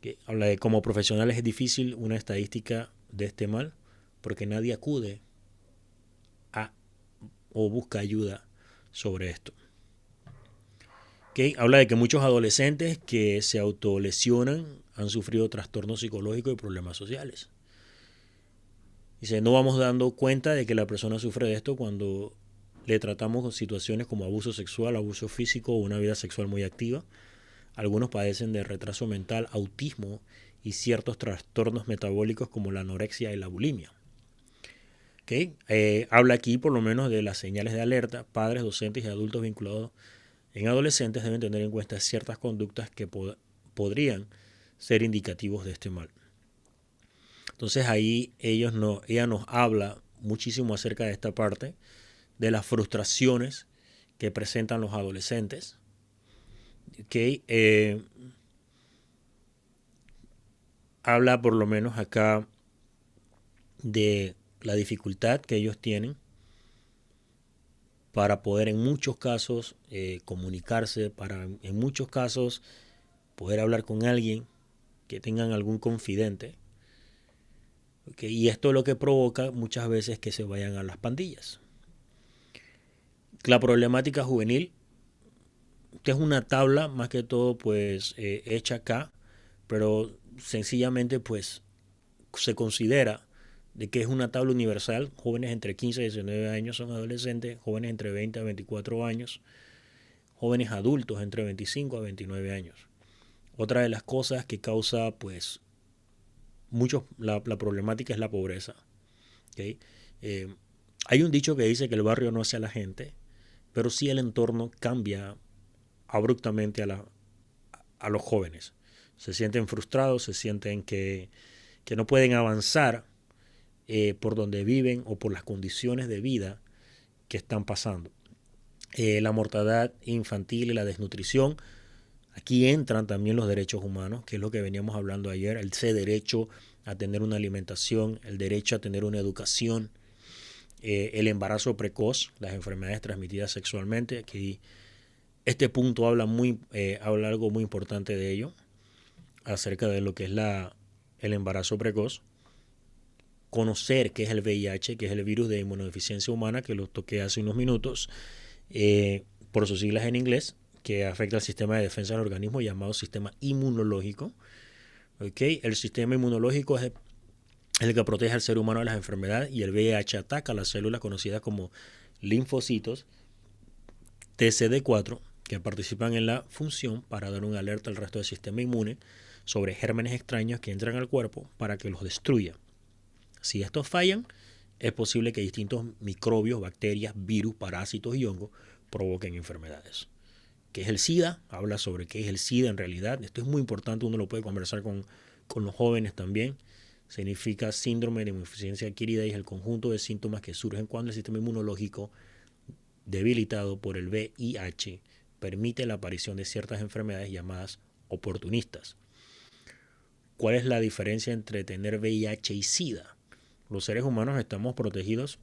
Que habla de como profesionales es difícil una estadística de este mal porque nadie acude a o busca ayuda sobre esto. Habla de que muchos adolescentes que se autolesionan han sufrido trastornos psicológicos y problemas sociales. Dice, no vamos dando cuenta de que la persona sufre de esto cuando le tratamos con situaciones como abuso sexual, abuso físico o una vida sexual muy activa. Algunos padecen de retraso mental, autismo y ciertos trastornos metabólicos como la anorexia y la bulimia. Habla aquí por lo menos de las señales de alerta. Padres, docentes y adultos vinculados en adolescentes deben tener en cuenta ciertas conductas que podrían ser indicativos de este mal. Entonces ahí ella nos habla muchísimo acerca de esta parte, de las frustraciones que presentan los adolescentes. Habla por lo menos acá de la dificultad que ellos tienen para poder en muchos casos comunicarse, para en muchos casos poder hablar con alguien, que tengan algún confidente. Y esto es lo que provoca muchas veces que se vayan a las pandillas. La problemática juvenil, que es una tabla más que todo pues hecha acá, pero sencillamente pues se considera de que es una tabla universal. Jóvenes entre 15 y 19 años son adolescentes, jóvenes entre 20 a 24 años, jóvenes adultos entre 25 a 29 años. Otra de las cosas que causa pues la problemática es la pobreza. Hay un dicho que dice que el barrio no hace a la gente, pero sí el entorno cambia abruptamente a los jóvenes. Se sienten frustrados, se sienten que no pueden avanzar por donde viven o por las condiciones de vida que están pasando. La mortandad infantil y la desnutrición. Aquí entran también los derechos humanos, que es lo que veníamos hablando ayer, ese derecho a tener una alimentación, el derecho a tener una educación, el embarazo precoz, las enfermedades transmitidas sexualmente. Aquí este punto habla algo muy importante de ello, acerca de lo que es el embarazo precoz. Conocer qué es el VIH, que es el virus de inmunodeficiencia humana, que lo toqué hace unos minutos, por sus siglas en inglés, que afecta al sistema de defensa del organismo llamado sistema inmunológico. El sistema inmunológico es el que protege al ser humano de las enfermedades y el VIH ataca a las células conocidas como linfocitos TCD4 que participan en la función para dar una alerta al resto del sistema inmune sobre gérmenes extraños que entran al cuerpo para que los destruya. Si estos fallan, es posible que distintos microbios, bacterias, virus, parásitos y hongos provoquen enfermedades. ¿Qué es el SIDA? Habla sobre qué es el SIDA en realidad. Esto es muy importante, uno lo puede conversar con los jóvenes también. Significa síndrome de inmunodeficiencia adquirida y es el conjunto de síntomas que surgen cuando el sistema inmunológico debilitado por el VIH permite la aparición de ciertas enfermedades llamadas oportunistas. ¿Cuál es la diferencia entre tener VIH y SIDA? Los seres humanos estamos protegidos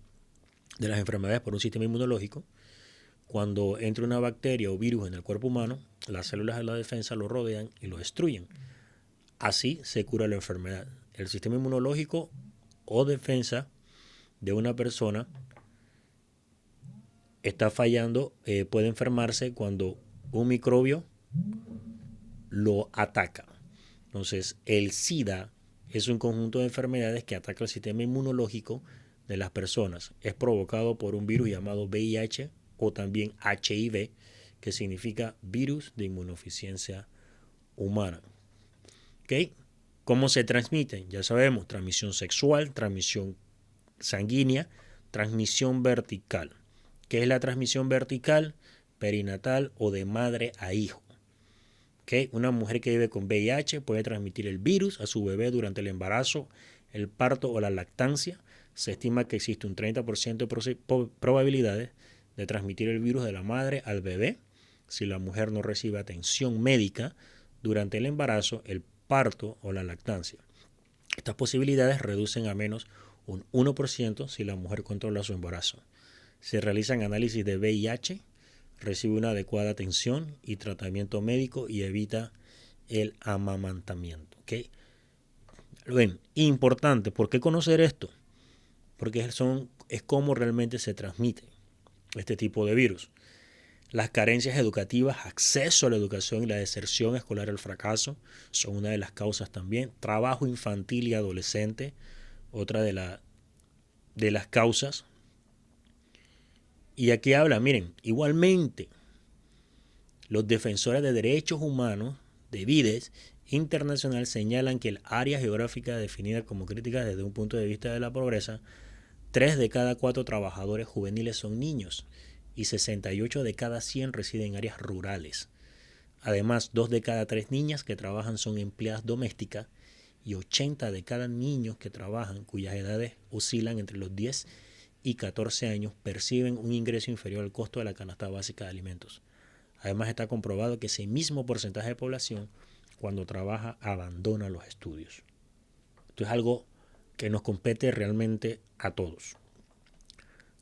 de las enfermedades por un sistema inmunológico. Cuando entra una bacteria o virus en el cuerpo humano, las células de la defensa lo rodean y lo destruyen. Así se cura la enfermedad. El sistema inmunológico o defensa de una persona está fallando, puede enfermarse cuando un microbio lo ataca. Entonces, el SIDA es un conjunto de enfermedades que ataca el sistema inmunológico de las personas. Es provocado por un virus llamado VIH o también HIV, que significa virus de inmunodeficiencia humana. ¿Cómo se transmiten? Ya sabemos, transmisión sexual, transmisión sanguínea, transmisión vertical. ¿Qué es la transmisión vertical? Perinatal o de madre a hijo. Una mujer que vive con VIH puede transmitir el virus a su bebé durante el embarazo, el parto o la lactancia. Se estima que existe un 30% de probabilidades de transmitir el virus de la madre al bebé si la mujer no recibe atención médica durante el embarazo, el parto o la lactancia. Estas posibilidades reducen a menos un 1% si la mujer controla su embarazo. Se realizan análisis de VIH, recibe una adecuada atención y tratamiento médico y evita el amamantamiento. ¿Okay? Ven, importante, ¿por qué conocer esto? Porque es cómo realmente se transmite este tipo de virus. Las carencias educativas, acceso a la educación y la deserción escolar al fracaso son una de las causas también. Trabajo infantil y adolescente, otra de las causas. Y aquí habla, miren, igualmente, los defensores de derechos humanos de Vides Internacional señalan que el área geográfica definida como crítica desde un punto de vista de la pobreza, 3 de cada 4 trabajadores juveniles son niños y 68 de cada 100 residen en áreas rurales. Además, 2 de cada 3 niñas que trabajan son empleadas domésticas y 80 de cada niños que trabajan, cuyas edades oscilan entre los 10 y 14 años, perciben un ingreso inferior al costo de la canasta básica de alimentos. Además, está comprobado que ese mismo porcentaje de población, cuando trabaja, abandona los estudios. Esto es algo que nos compete realmente a todos.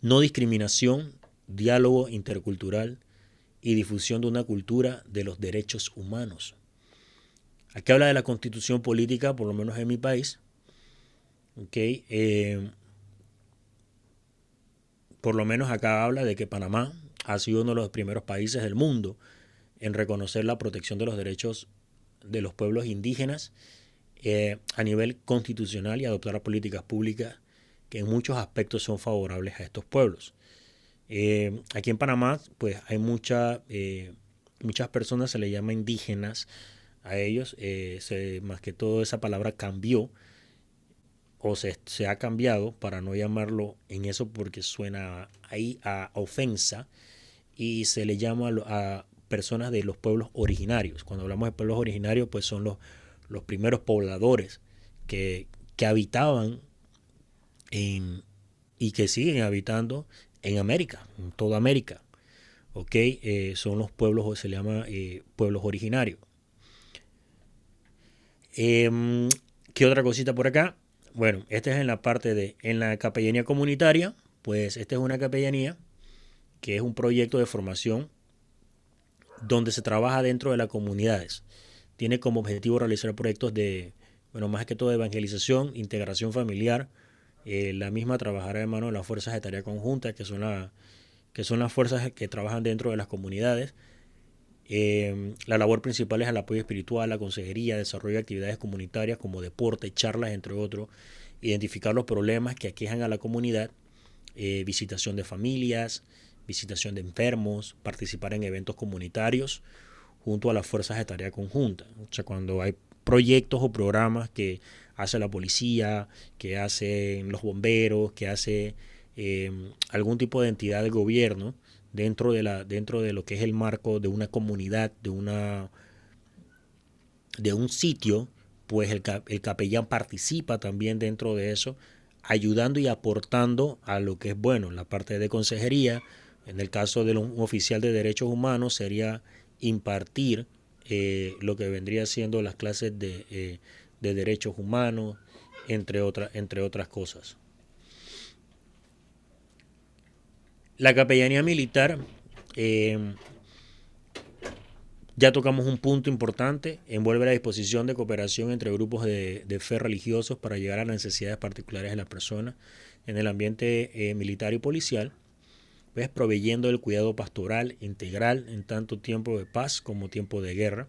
No discriminación, diálogo intercultural y difusión de una cultura de los derechos humanos. Aquí habla de la constitución política, por lo menos en mi país. Por lo menos acá habla de que Panamá ha sido uno de los primeros países del mundo en reconocer la protección de los derechos de los pueblos indígenas a nivel constitucional y adoptar políticas públicas que en muchos aspectos son favorables a estos pueblos. Aquí en Panamá pues hay muchas personas, se les llama indígenas a ellos, más que todo esa palabra cambió o se ha cambiado para no llamarlo en eso porque suena ahí a ofensa, y se le llama a personas de los pueblos originarios. Cuando hablamos de pueblos originarios, pues son los primeros pobladores que habitaban y que siguen habitando en América, en toda América. Son los pueblos, se le llama pueblos originarios. ¿Qué otra cosita por acá? Bueno, esta es en la parte en la capellanía comunitaria, pues esta es una capellanía que es un proyecto de formación donde se trabaja dentro de las comunidades. Tiene como objetivo realizar proyectos más que todo de evangelización, integración familiar, la misma trabajar de mano de las fuerzas de tarea conjunta, que son las fuerzas que trabajan dentro de las comunidades. La labor principal es el apoyo espiritual, la consejería, desarrollo de actividades comunitarias como deporte, charlas, entre otros, identificar los problemas que aquejan a la comunidad, visitación de familias, visitación de enfermos, participar en eventos comunitarios junto a las fuerzas de tarea conjunta. O sea, cuando hay proyectos o programas que hace la policía, que hacen los bomberos, que hace algún tipo de entidad de gobierno dentro de lo que es el marco de una comunidad, de un sitio, pues el capellán participa también dentro de eso, ayudando y aportando a lo que es la parte de consejería. En el caso de un oficial de derechos humanos sería impartir lo que vendría siendo las clases de derechos humanos, entre otras cosas. La capellanía militar, ya tocamos un punto importante, envuelve la disposición de cooperación entre grupos de fe religiosos para llegar a las necesidades particulares de las personas en el ambiente militar y policial, pues proveyendo el cuidado pastoral integral en tanto tiempo de paz como tiempo de guerra.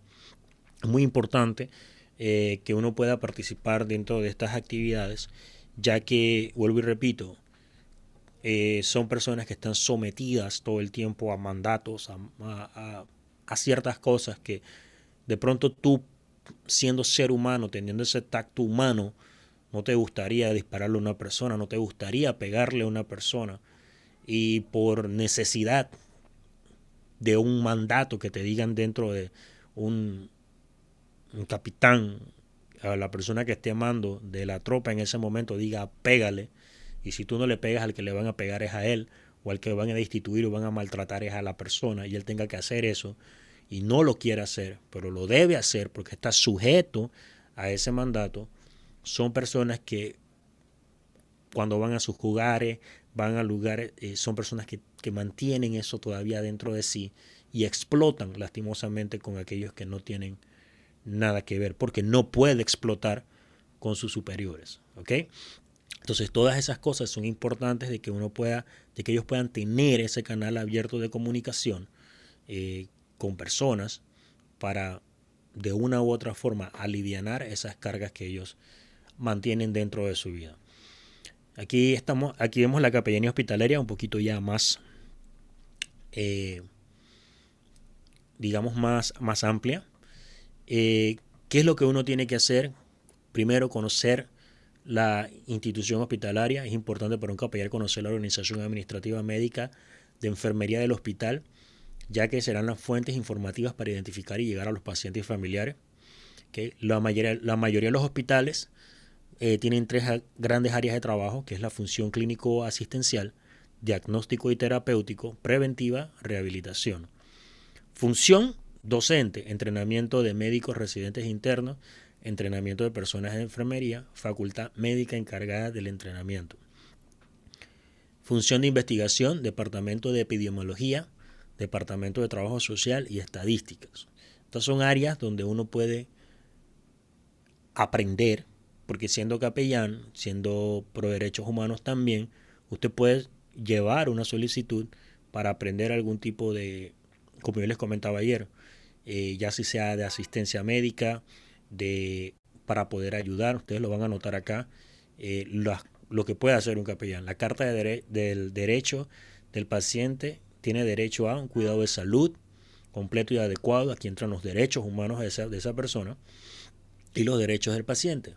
Es muy importante que uno pueda participar dentro de estas actividades, ya que, vuelvo y repito, son personas que están sometidas todo el tiempo a mandatos, a ciertas cosas que de pronto tú, siendo ser humano, teniendo ese tacto humano, no te gustaría dispararle a una persona, no te gustaría pegarle a una persona, y por necesidad de un mandato que te digan dentro de un capitán, a la persona que esté a mando de la tropa en ese momento diga pégale, y si tú no le pegas, al que le van a pegar es a él, o al que van a destituir o van a maltratar es a la persona y él tenga que hacer eso y no lo quiere hacer, pero lo debe hacer porque está sujeto a ese mandato, son personas que cuando van a sus hogares, van a lugares, son personas que mantienen eso todavía dentro de sí y explotan lastimosamente con aquellos que no tienen nada que ver, porque no puede explotar con sus superiores, ¿ok? Entonces todas esas cosas son importantes de que uno pueda, de que ellos puedan tener ese canal abierto de comunicación con personas para de una u otra forma alivianar esas cargas que ellos mantienen dentro de su vida. Aquí vemos la capellanía hospitalaria un poquito ya más, digamos, más amplia. ¿Qué es lo que uno tiene que hacer? Primero, conocer la institución hospitalaria. Es importante para un capellán conocer la organización administrativa médica de enfermería del hospital, ya que serán las fuentes informativas para identificar y llegar a los pacientes y familiares. ¿Okay? La mayoría de los hospitales tienen tres grandes áreas de trabajo, que es la función clínico-asistencial, diagnóstico y terapéutico, preventiva, rehabilitación. Función docente, entrenamiento de médicos residentes internos, entrenamiento de personas de enfermería, facultad médica encargada del entrenamiento. Función de investigación, departamento de epidemiología, departamento de trabajo social y estadísticas. Estas son áreas donde uno puede aprender, porque siendo capellán, siendo pro derechos humanos también, usted puede llevar una solicitud para aprender algún tipo de, como yo les comentaba ayer, ya si sea de asistencia médica, para poder ayudar, ustedes lo van a anotar acá, lo que puede hacer un capellán. La carta del derecho del paciente tiene derecho a un cuidado de salud completo y adecuado, aquí entran los derechos humanos de esa persona y los derechos del paciente.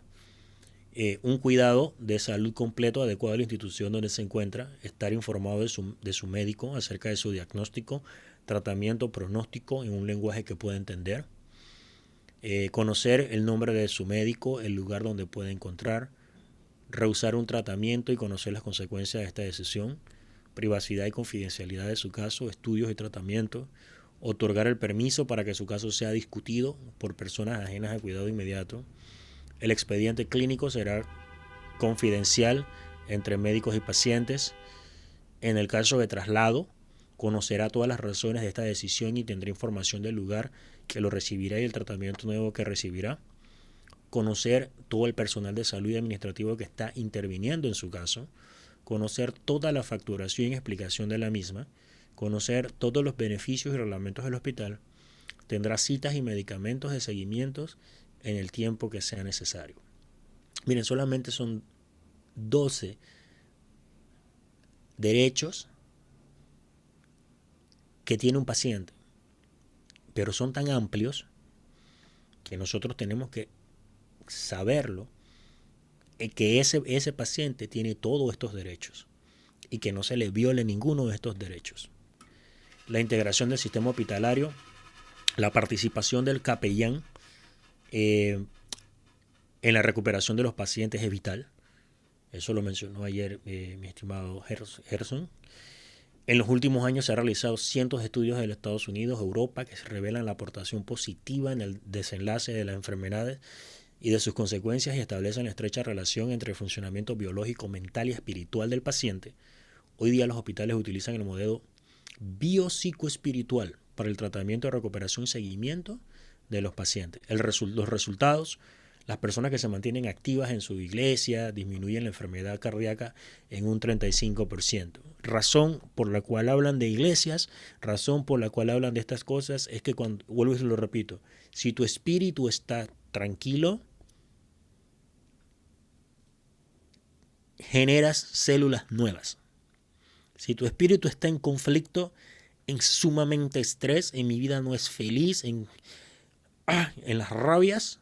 Un cuidado de salud completo, adecuado a la institución donde se encuentra, estar informado de su médico acerca de su diagnóstico, tratamiento, pronóstico en un lenguaje que pueda entender, conocer el nombre de su médico, el lugar donde puede encontrar, rehusar un tratamiento y conocer las consecuencias de esta decisión, privacidad y confidencialidad de su caso, estudios y tratamientos, otorgar el permiso para que su caso sea discutido por personas ajenas al cuidado inmediato. El expediente clínico será confidencial entre médicos y pacientes. En el caso de traslado, conocerá todas las razones de esta decisión y tendrá información del lugar que lo recibirá y el tratamiento nuevo que recibirá. Conocer todo el personal de salud y administrativo que está interviniendo en su caso. Conocer toda la facturación y explicación de la misma. Conocer todos los beneficios y reglamentos del hospital. Tendrá citas y medicamentos de seguimientos en el tiempo que sea necesario. Miren, solamente son 12 derechos que tiene un paciente, pero son tan amplios que nosotros tenemos que saberlo, que ese paciente tiene todos estos derechos y que no se le viole ninguno de estos derechos. La integración del sistema hospitalario, la participación del capellán en la recuperación de los pacientes es vital. Eso lo mencionó ayer mi estimado Gerson. En los últimos años se han realizado cientos de estudios en Estados Unidos, Europa, que revelan la aportación positiva en el desenlace de las enfermedades y de sus consecuencias y establecen estrecha relación entre el funcionamiento biológico, mental y espiritual del paciente. Hoy día los hospitales utilizan el modelo biopsicoespiritual para el tratamiento de recuperación y seguimiento de los pacientes. Los resultados: las personas que se mantienen activas en su iglesia disminuyen la enfermedad cardíaca en un 35%. Razón por la cual hablan de iglesias, razón por la cual hablan de estas cosas, es que cuando, vuelvo y se lo repito, si tu espíritu está tranquilo, generas células nuevas. Si tu espíritu está en conflicto, en sumamente estrés, en mi vida no es feliz, en las rabias,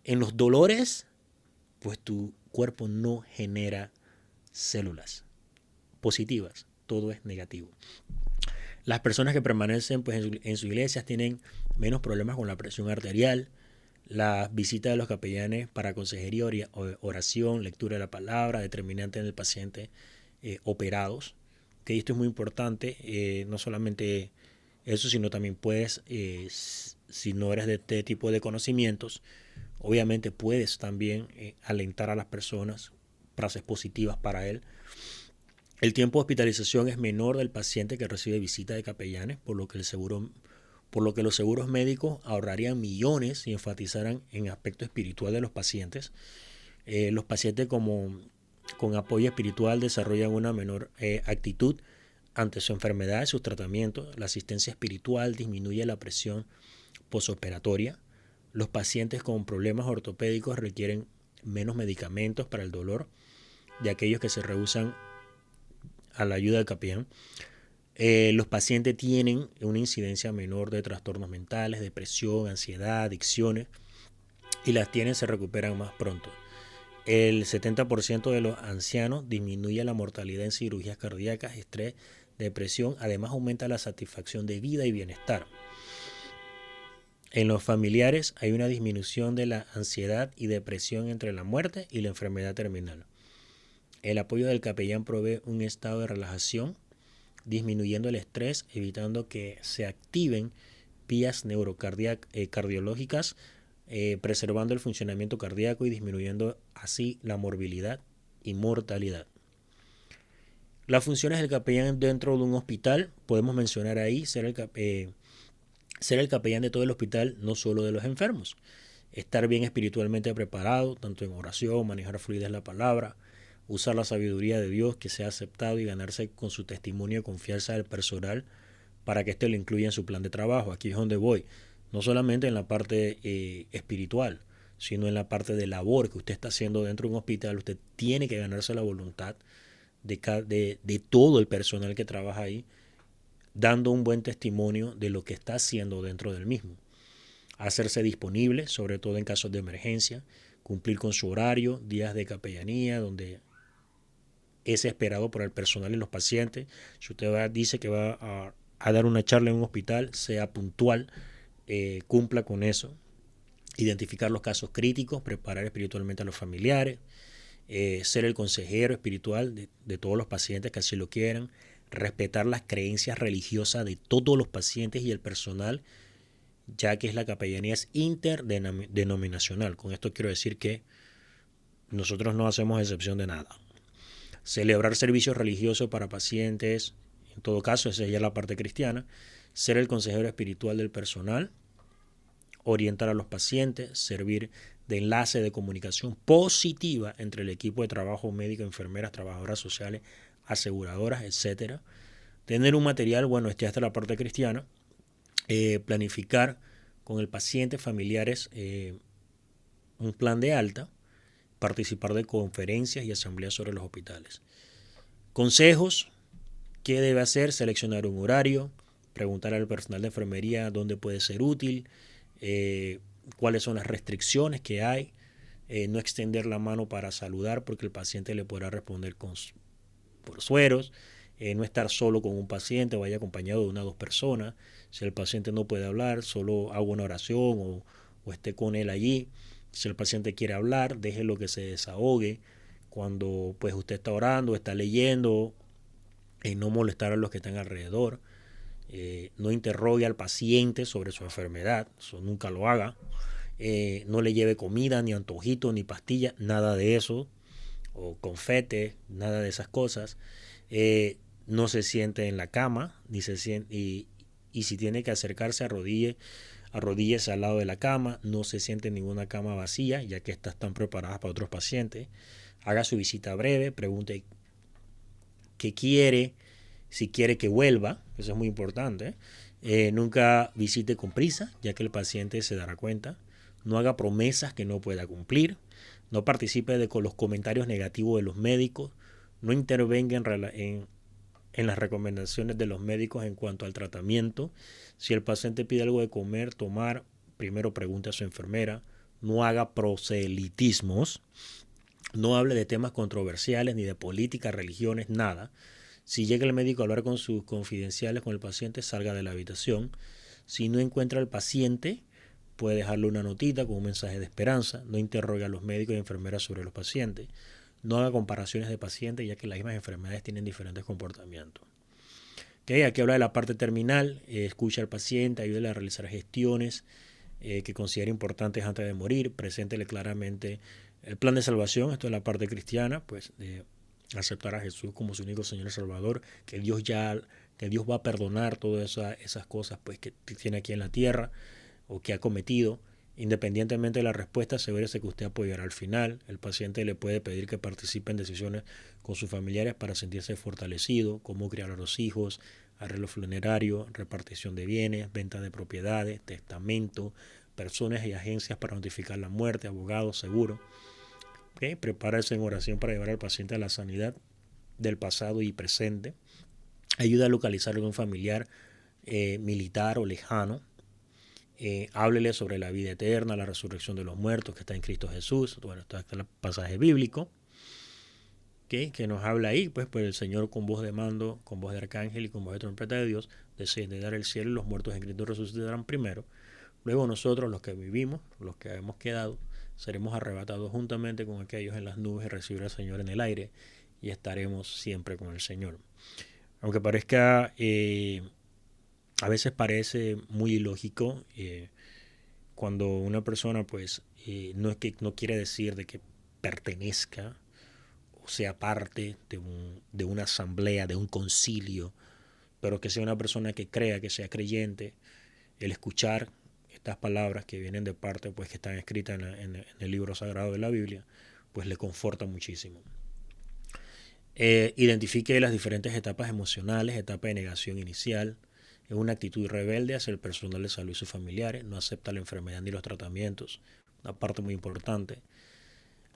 en los dolores, pues tu cuerpo no genera células positivas, todo es negativo. Las personas que permanecen pues, en sus iglesias tienen menos problemas con la presión arterial. Las visitas de los capellanes para consejería, oración, lectura de la palabra, determinante en el paciente, operados, que esto es muy importante, no solamente eso, sino también puedes, si no eres de este tipo de conocimientos, obviamente puedes también alentar a las personas, frases positivas para él. El tiempo de hospitalización es menor del paciente que recibe visita de capellanes, por lo que los seguros médicos ahorrarían millones y enfatizaran en el aspecto espiritual de los pacientes. Los pacientes con apoyo espiritual desarrollan una menor actitud ante su enfermedad y sus tratamientos. La asistencia espiritual disminuye la presión posoperatoria. Los pacientes con problemas ortopédicos requieren menos medicamentos para el dolor de aquellos que se rehúsan a la ayuda del capellán. Los pacientes tienen una incidencia menor de trastornos mentales, depresión, ansiedad, adicciones, y las tienen se recuperan más pronto. El 70% de los ancianos disminuye la mortalidad en cirugías cardíacas, estrés, depresión. Además aumenta la satisfacción de vida y bienestar. En los familiares hay una disminución de la ansiedad y depresión entre la muerte y la enfermedad terminal. El apoyo del capellán provee un estado de relajación, disminuyendo el estrés, evitando que se activen vías cardiológicas, preservando el funcionamiento cardíaco y disminuyendo así la morbilidad y mortalidad. Las funciones del capellán dentro de un hospital, podemos mencionar ahí ser el capellán de todo el hospital, no solo de los enfermos. Estar bien espiritualmente preparado, tanto en oración, manejar fluidez la palabra, usar la sabiduría de Dios que sea aceptado y ganarse con su testimonio de confianza del personal para que éste lo incluya en su plan de trabajo. Aquí es donde voy. No solamente en la parte espiritual, sino en la parte de labor que usted está haciendo dentro de un hospital. Usted tiene que ganarse la voluntad de todo el personal que trabaja ahí, dando un buen testimonio de lo que está haciendo dentro del mismo. Hacerse disponible, sobre todo en casos de emergencia, cumplir con su horario, días de capellanía, donde es esperado por el personal y los pacientes. Si usted dice que va a dar una charla en un hospital, sea puntual, cumpla con eso. Identificar los casos críticos, preparar espiritualmente a los familiares, ser el consejero espiritual de todos los pacientes que así lo quieran, respetar las creencias religiosas de todos los pacientes y el personal, ya que la capellanía es interdenominacional. Con esto quiero decir que nosotros no hacemos excepción de nada. Celebrar servicios religiosos para pacientes, en todo caso, esa es ya la parte cristiana. Ser el consejero espiritual del personal, orientar a los pacientes, servir de enlace de comunicación positiva entre el equipo de trabajo médico, enfermeras, trabajadoras sociales, aseguradoras, etcétera. Tener un material, bueno, hasta la parte cristiana. Planificar con el paciente, familiares, un plan de alta, participar de conferencias y asambleas sobre los hospitales. Consejos: ¿qué debe hacer? Seleccionar un horario, preguntar al personal de enfermería dónde puede ser útil, cuáles son las restricciones que hay, no extender la mano para saludar porque el paciente le podrá responder por sueros, no estar solo con un paciente, vaya acompañado de una o dos personas. Si el paciente no puede hablar, solo haga una oración o esté con él allí. Si el paciente quiere hablar, déjelo que se desahogue. Cuando pues usted está orando, está leyendo, no molestar a los que están alrededor. No interrogue al paciente sobre su enfermedad, eso nunca lo haga. No le lleve comida, ni antojito, ni pastilla, nada de eso, o confete, nada de esas cosas. No se siente en la cama, ni se siente, y si tiene que acercarse, arrodíllese al lado de la cama. No se siente en ninguna cama vacía, ya que estas están preparadas para otros pacientes. Haga su visita breve, pregunte qué quiere, si quiere que vuelva, eso es muy importante. Nunca visite con prisa, ya que el paciente se dará cuenta. No haga promesas que no pueda cumplir. No participe con los comentarios negativos de los médicos. No intervenga en las recomendaciones de los médicos en cuanto al tratamiento. Si el paciente pide algo de comer, tomar, primero pregunte a su enfermera. No haga proselitismos. No hable de temas controversiales, ni de política, religiones, nada. Si llega el médico a hablar con sus confidenciales con el paciente, salga de la habitación. Si no encuentra al paciente, puede dejarle una notita con un mensaje de esperanza. No interrogue a los médicos y enfermeras sobre los pacientes. No haga comparaciones de pacientes, ya que las mismas enfermedades tienen diferentes comportamientos. ¿Okay? Aquí habla de la parte terminal, escucha al paciente, ayúdale a realizar gestiones que considere importantes antes de morir, preséntele claramente el plan de salvación, esto es la parte cristiana, pues de aceptar a Jesús como su único Señor y Salvador, que Dios va a perdonar todas esas cosas pues que tiene aquí en la tierra o que ha cometido. Independientemente de la respuesta, asegúrese que usted apoyará al final. El paciente le puede pedir que participe en decisiones con sus familiares para sentirse fortalecido, cómo criar a los hijos, arreglo funerario, repartición de bienes, venta de propiedades, testamento, personas y agencias para notificar la muerte, abogados, seguro. ¿Okay? Prepárese en oración para llevar al paciente a la sanidad del pasado y presente. Ayuda a localizar a algún familiar militar o lejano. Háblele sobre la vida eterna, la resurrección de los muertos que está en Cristo Jesús. Bueno, está el pasaje bíblico que nos habla ahí, pues el Señor con voz de mando, con voz de arcángel y con voz de trompeta de Dios descenderá del cielo y los muertos en Cristo resucitarán primero. Luego nosotros, los que vivimos, los que hemos quedado, seremos arrebatados juntamente con aquellos en las nubes y recibir al Señor en el aire y estaremos siempre con el Señor. Aunque parezca, a veces parece muy ilógico cuando una persona pues no es que no quiere decir de que pertenezca o sea parte de una asamblea, de un concilio, pero que sea una persona que crea, que sea creyente, el escuchar estas palabras que vienen de parte, pues que están escritas en el libro sagrado de la Biblia, pues le conforta muchísimo. Identifique las diferentes etapas emocionales, etapa de negación inicial, es una actitud rebelde hacia el personal de salud y sus familiares, no acepta la enfermedad ni los tratamientos, una parte muy importante.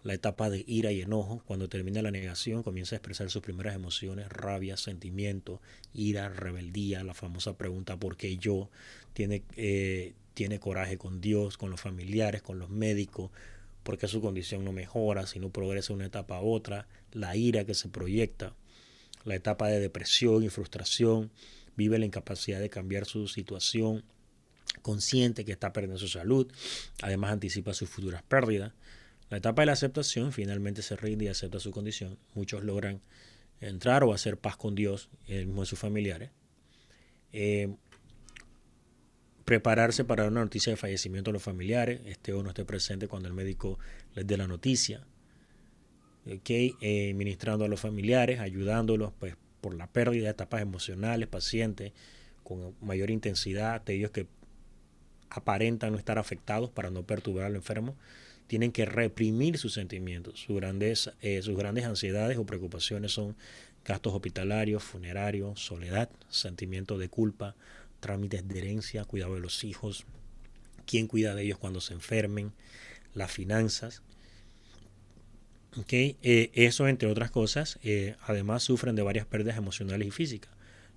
La etapa de ira y enojo, cuando termina la negación, comienza a expresar sus primeras emociones, rabia, sentimiento, ira, rebeldía, la famosa pregunta ¿por qué yo? Tiene coraje con Dios, con los familiares, con los médicos, por qué su condición no mejora, si no progresa de una etapa a otra, la ira que se proyecta, la etapa de depresión y frustración, vive la incapacidad de cambiar su situación, consciente que está perdiendo su salud, además anticipa sus futuras pérdidas. La etapa de la aceptación, finalmente se rinde y acepta su condición. Muchos logran entrar o hacer paz con Dios y el mismo de sus familiares. Prepararse para dar una noticia de fallecimiento a los familiares, esté o no esté presente cuando el médico les dé la noticia. Ministrando a los familiares, ayudándolos pues, por la pérdida de etapas emocionales, pacientes, con mayor intensidad, aquellos que aparentan no estar afectados para no perturbar al enfermo, tienen que reprimir sus sentimientos. Sus grandes ansiedades o preocupaciones son gastos hospitalarios, funerarios, soledad, sentimiento de culpa, trámites de herencia, cuidado de los hijos, quién cuida de ellos cuando se enfermen, las finanzas. Eso entre otras cosas. Además sufren de varias pérdidas emocionales y físicas.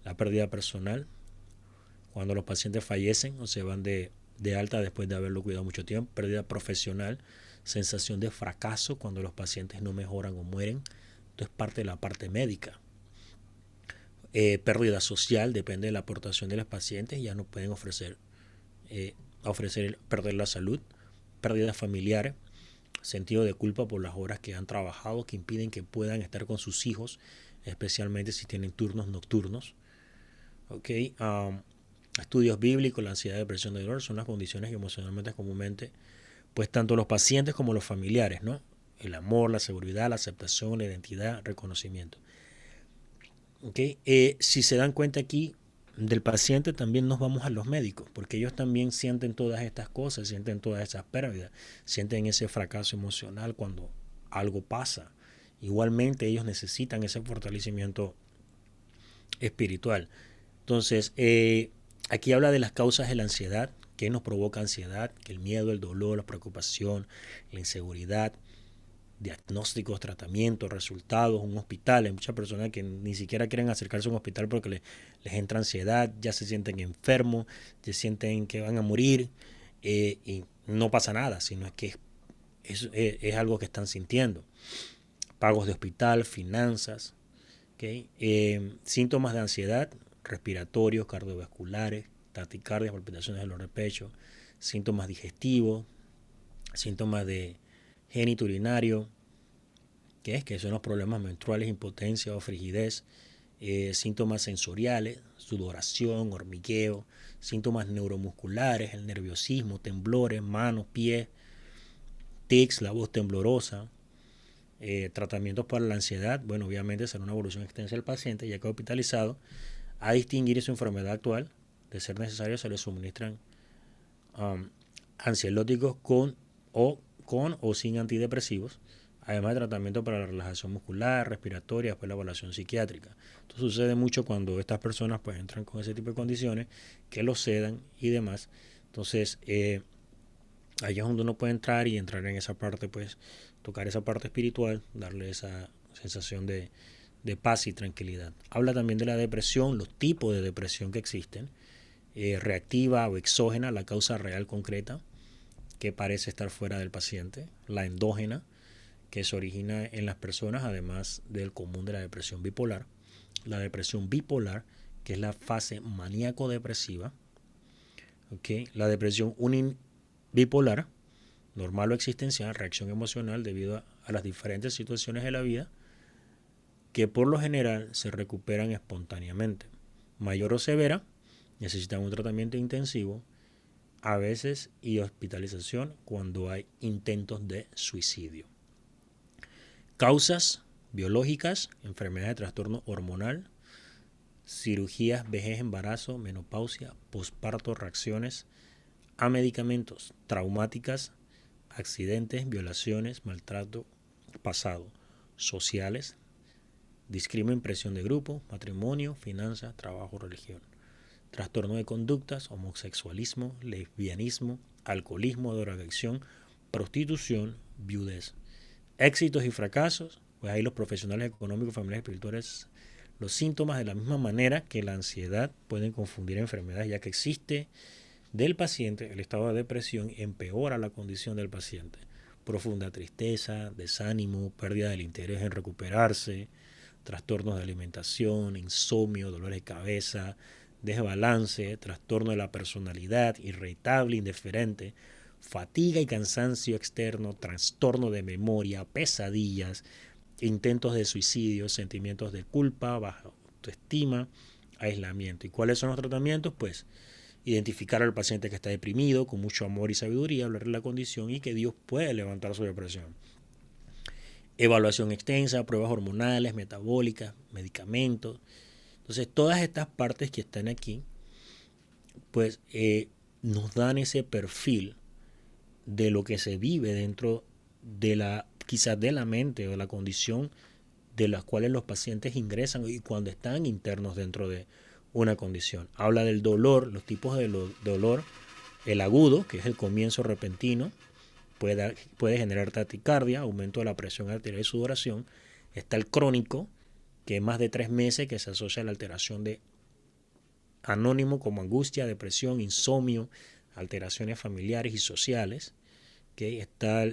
La pérdida personal, cuando los pacientes fallecen o se van de alta después de haberlo cuidado mucho tiempo. Pérdida profesional, sensación de fracaso cuando los pacientes no mejoran o mueren. Esto es parte de la parte médica. Pérdida social, depende de la aportación de los pacientes, ya no pueden perder la salud. Pérdida familiar, sentido de culpa por las horas que han trabajado que impiden que puedan estar con sus hijos, especialmente si tienen turnos nocturnos. Estudios bíblicos, la ansiedad, depresión, dolor son las condiciones que emocionalmente comúnmente pues tanto los pacientes como los familiares, ¿no? El amor, la seguridad, la aceptación, la identidad, reconocimiento. Si se dan cuenta aquí del paciente, también nos vamos a los médicos, porque ellos también sienten todas estas cosas, sienten todas esas pérdidas, sienten ese fracaso emocional cuando algo pasa. Igualmente ellos necesitan ese fortalecimiento espiritual. Entonces, aquí habla de las causas de la ansiedad, qué nos provoca ansiedad, que el miedo, el dolor, la preocupación, la inseguridad, diagnósticos, tratamientos, resultados, un hospital. Hay muchas personas que ni siquiera quieren acercarse a un hospital porque les entra ansiedad, ya se sienten enfermos, se sienten que van a morir y no pasa nada, sino es que es algo que están sintiendo. Pagos de hospital, finanzas, síntomas de ansiedad, respiratorios, cardiovasculares, taquicardias, palpitaciones de los pecho, síntomas digestivos, síntomas de genitourinario, que son los problemas menstruales, impotencia o frigidez, síntomas sensoriales, sudoración, hormigueo, síntomas neuromusculares, el nerviosismo, temblores, manos, pies, tics, la voz temblorosa, tratamientos para la ansiedad. Bueno, obviamente será una evolución extensa del paciente, ya que hospitalizado, a distinguir su enfermedad actual. De ser necesario, se le suministran ansiolíticos con o sin antidepresivos, además de tratamiento para la relajación muscular, respiratoria, después la evaluación psiquiátrica. Esto sucede mucho cuando estas personas pues entran con ese tipo de condiciones, que los sedan y demás. Entonces, ahí es donde uno puede entrar en esa parte, pues tocar esa parte espiritual, darle esa sensación de paz y tranquilidad. Habla también de la depresión, los tipos de depresión que existen, reactiva o exógena, la causa real concreta, que parece estar fuera del paciente, la endógena, que se origina en las personas, además del común de la depresión bipolar, la depresión bipolar, que es la fase maníaco-depresiva, ¿okay? La depresión bipolar, normal o existencial, reacción emocional debido a las diferentes situaciones de la vida, que por lo general se recuperan espontáneamente. Mayor o severa, necesitan un tratamiento intensivo, a veces y hospitalización cuando hay intentos de suicidio. Causas biológicas, enfermedades de trastorno hormonal, cirugías, vejez, embarazo, menopausia, posparto, reacciones a medicamentos, traumáticas, accidentes, violaciones, maltrato pasado, sociales, discrimen, presión de grupo, matrimonio, finanzas, trabajo, religión. Trastorno de conductas, homosexualismo, lesbianismo, alcoholismo, drogadicción, prostitución, viudez. Éxitos y fracasos, pues ahí los profesionales económicos, familiares y espirituales, los síntomas de la misma manera que la ansiedad pueden confundir enfermedades, ya que existe del paciente el estado de depresión empeora la condición del paciente. Profunda tristeza, desánimo, pérdida del interés en recuperarse, trastornos de alimentación, insomnio, dolores de cabeza, desbalance, trastorno de la personalidad, irritable, indiferente, fatiga y cansancio externo, trastorno de memoria, pesadillas, intentos de suicidio, sentimientos de culpa, baja autoestima, aislamiento. ¿Y cuáles son los tratamientos? Pues identificar al paciente que está deprimido con mucho amor y sabiduría, hablar de la condición y que Dios puede levantar su depresión. Evaluación extensa, pruebas hormonales, metabólicas, medicamentos. Entonces, todas estas partes que están aquí, pues nos dan ese perfil de lo que se vive dentro de quizás de la mente o la condición de las cuales los pacientes ingresan y cuando están internos dentro de una condición. Habla del dolor, los tipos de dolor, el agudo, que es el comienzo repentino, puede generar taquicardia, aumento de la presión arterial y sudoración. Está el crónico, que es más de 3 meses, que se asocia a la alteración de anónimo como angustia, depresión, insomnio, alteraciones familiares y sociales. ¿Okay? Está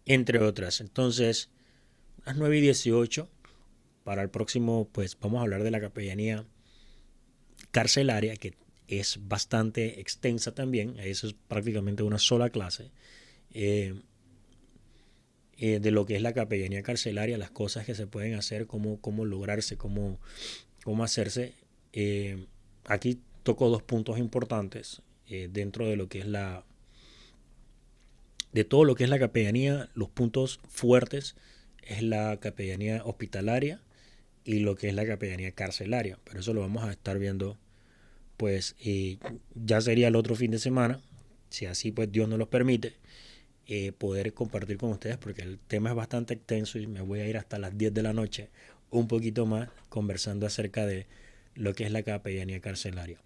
entre otras. Entonces, las 9:18, para el próximo, pues vamos a hablar de la capellanía carcelaria, que es bastante extensa también. Eso es prácticamente una sola clase. De lo que es la capellanía carcelaria, las cosas que se pueden hacer, cómo lograrse, cómo hacerse. Aquí toco 2 puntos importantes dentro de lo que es de todo lo que es la capellanía. Los puntos fuertes es la capellanía hospitalaria y lo que es la capellanía carcelaria, pero eso lo vamos a estar viendo pues ya sería el otro fin de semana, si así pues Dios nos lo permite, poder compartir con ustedes, porque el tema es bastante extenso y me voy a ir hasta las 10 de la noche, un poquito más, conversando acerca de lo que es la capellanía carcelaria.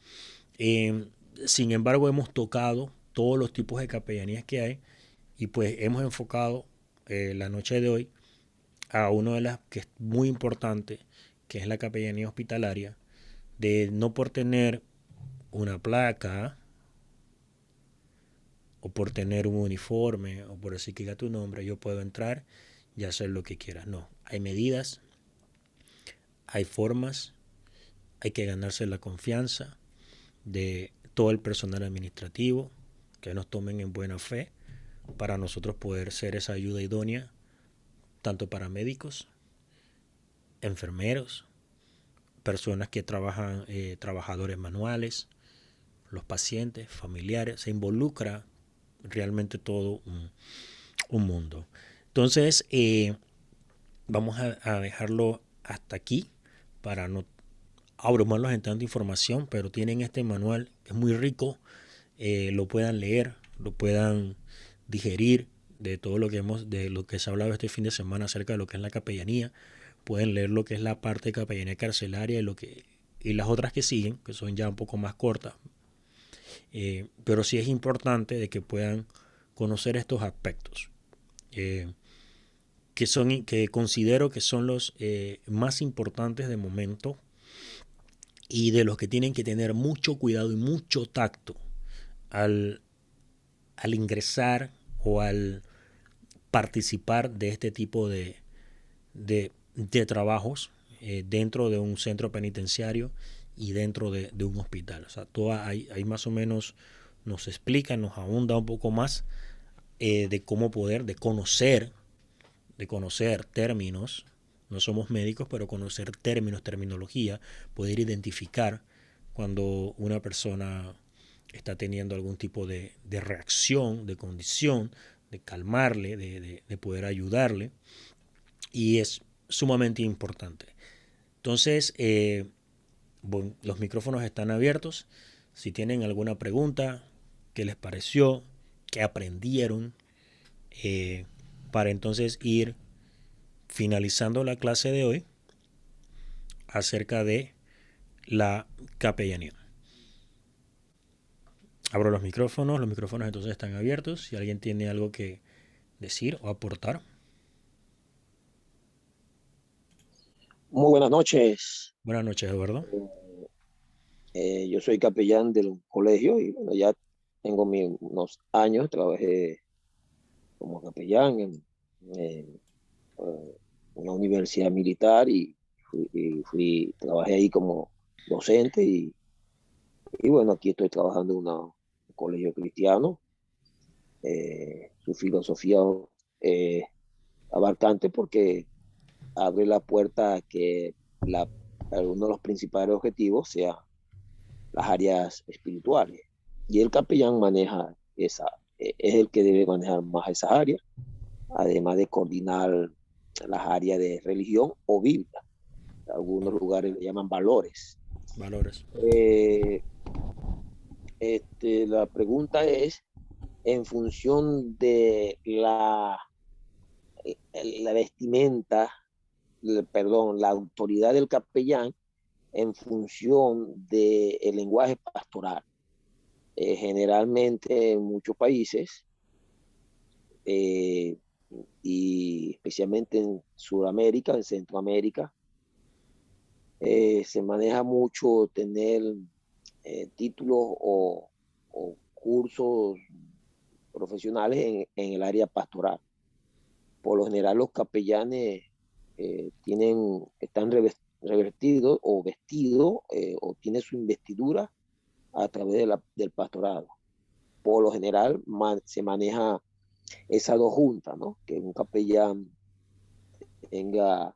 Sin embargo, hemos tocado todos los tipos de capellanías que hay y pues hemos enfocado la noche de hoy a una de las que es muy importante, que es la capellanía hospitalaria, de no por tener una placa o por tener un uniforme o por decir que diga tu nombre, yo puedo entrar y hacer lo que quieras. No, hay medidas, hay formas, hay que ganarse la confianza de todo el personal administrativo, que nos tomen en buena fe para nosotros poder ser esa ayuda idónea tanto paramédicos, enfermeros, personas que trabajan, trabajadores manuales, los pacientes, familiares, se involucra realmente todo un mundo. Entonces, vamos a dejarlo hasta aquí para no abrumarlos en tanta información, pero tienen este manual, es muy rico, lo puedan leer, lo puedan digerir de todo lo que de lo que se ha hablado este fin de semana acerca de lo que es la capellanía. Pueden leer lo que es la parte de capellanía carcelaria y las otras que siguen, que son ya un poco más cortas. Pero sí es importante de que puedan conocer estos aspectos. Que considero que son los más importantes de momento y de los que tienen que tener mucho cuidado y mucho tacto al, al ingresar o al participar de este tipo de trabajos dentro de un centro penitenciario y dentro de un hospital. O sea, ahí más o menos nos explica, nos ahonda un poco más de cómo poder, de conocer términos. No somos médicos, pero conocer términos, terminología, poder identificar cuando una persona está teniendo algún tipo de reacción, de condición, de calmarle, de poder ayudarle. Y es sumamente importante. Entonces, bueno, los micrófonos están abiertos. Si tienen alguna pregunta, qué les pareció, qué aprendieron, para entonces ir finalizando la clase de hoy acerca de la capellanía. Abro los micrófonos entonces están abiertos. Si alguien tiene algo que decir o aportar. Muy buenas noches. Buenas noches, Eduardo. Yo soy capellán del colegio y bueno, ya tengo unos años, trabajé como capellán en, una universidad militar y trabajé ahí como docente y bueno, aquí estoy trabajando en un colegio cristiano. Su filosofía eh, abarcante porque abre la puerta a que uno de los principales objetivos sea las áreas espirituales. Y el capellán maneja es el que debe manejar más esas áreas, además de coordinar las áreas de religión o Biblia. Algunos lugares le llaman valores. Valores. Eh, la pregunta es, en función de la vestimenta, perdón, la autoridad del capellán, en función del lenguaje pastoral. Generalmente en muchos países, eh, y especialmente en Sudamérica, en Centroamérica, se maneja mucho tener títulos o cursos profesionales en el área pastoral. Por lo general los capellanes están revertidos o vestidos o tienen su investidura a través del pastorado. Por lo general se maneja esas dos juntas, ¿no? Que un capellán tenga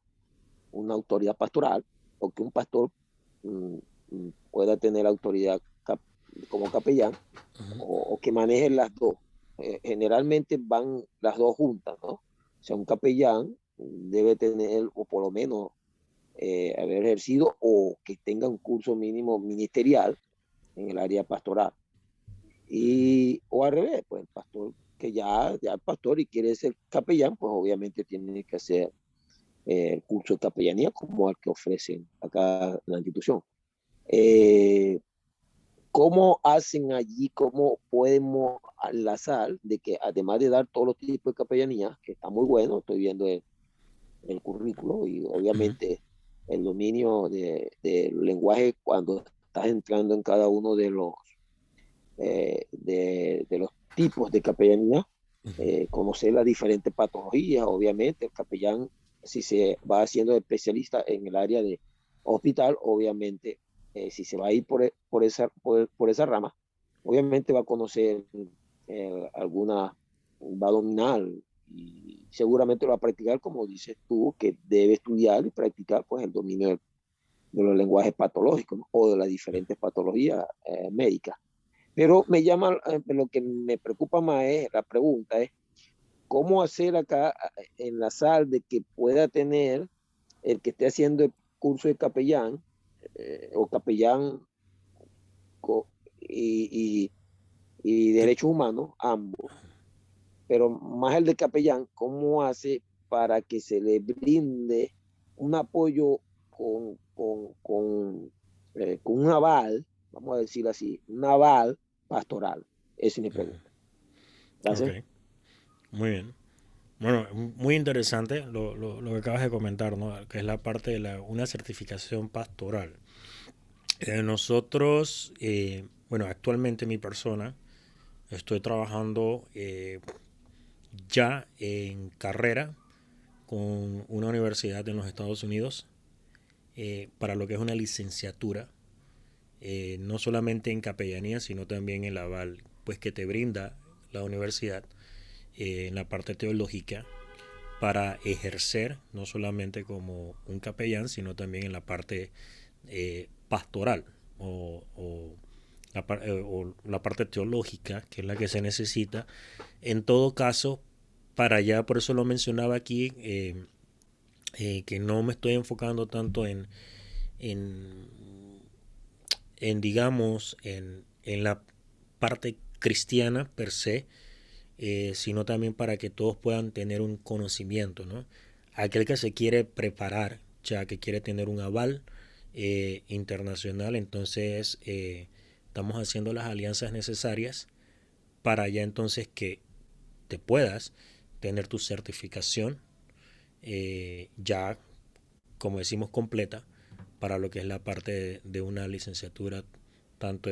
una autoridad pastoral o que un pastor mm, pueda tener autoridad como capellán o que maneje las dos. Generalmente van las dos juntas, ¿no? O sea, un capellán debe tener, o por lo menos haber ejercido o que tenga un curso mínimo ministerial en el área pastoral. O al revés, pues el pastor que ya el pastor y quiere ser capellán, pues obviamente tiene que hacer el curso de capellanía como el que ofrecen acá en la institución. Eh, ¿Cómo hacen allí, cómo podemos enlazar de que además de dar todos los tipos de capellanía, que está muy bueno, estoy viendo el currículo y Ujú. obviamente el dominio del lenguaje cuando estás entrando en cada uno de los tipos de capellanía, Ujú. conocer las diferentes patologías, obviamente, el capellán, si se va haciendo especialista en el área de hospital, obviamente, si se va a ir por esa rama, obviamente va a conocer alguna, va a dominar y seguramente lo va a practicar como dices tú, que debe estudiar y practicar pues el dominio de los lenguajes patológicos, ¿no? O de las diferentes patologías médicas. Pero me llama, lo que me preocupa más es, la pregunta es, ¿cómo hacer acá en la sal de que pueda tener el que esté haciendo el curso de capellán o capellán y, y Que- derechos humanos, ambos, pero más el de capellán, ¿cómo hace para que se le brinde un apoyo con un aval, vamos a decir así, un aval pastoral? Esa es mi pregunta. Ok, Gracias. muy bien. Bueno, muy interesante lo que acabas de comentar, ¿no? Que es la parte de una certificación pastoral. Nosotros, bueno, actualmente mi persona, estoy trabajando ya en carrera con una universidad en los Estados Unidos para lo que es una licenciatura, no solamente en capellanía, sino también en la aval pues, que te brinda la universidad en la parte teológica para ejercer no solamente como un capellán, sino también en la parte pastoral o la parte teológica, que es la que se necesita. En todo caso, para allá, por eso lo mencionaba aquí, que no me estoy enfocando tanto en, digamos, en la parte cristiana per se, sino también para que todos puedan tener un conocimiento, ¿no? Aquel que se quiere preparar, ya que quiere tener un aval internacional, entonces estamos haciendo las alianzas necesarias para ya entonces que te puedas tener tu certificación ya, como decimos, completa para lo que es la parte de una licenciatura tanto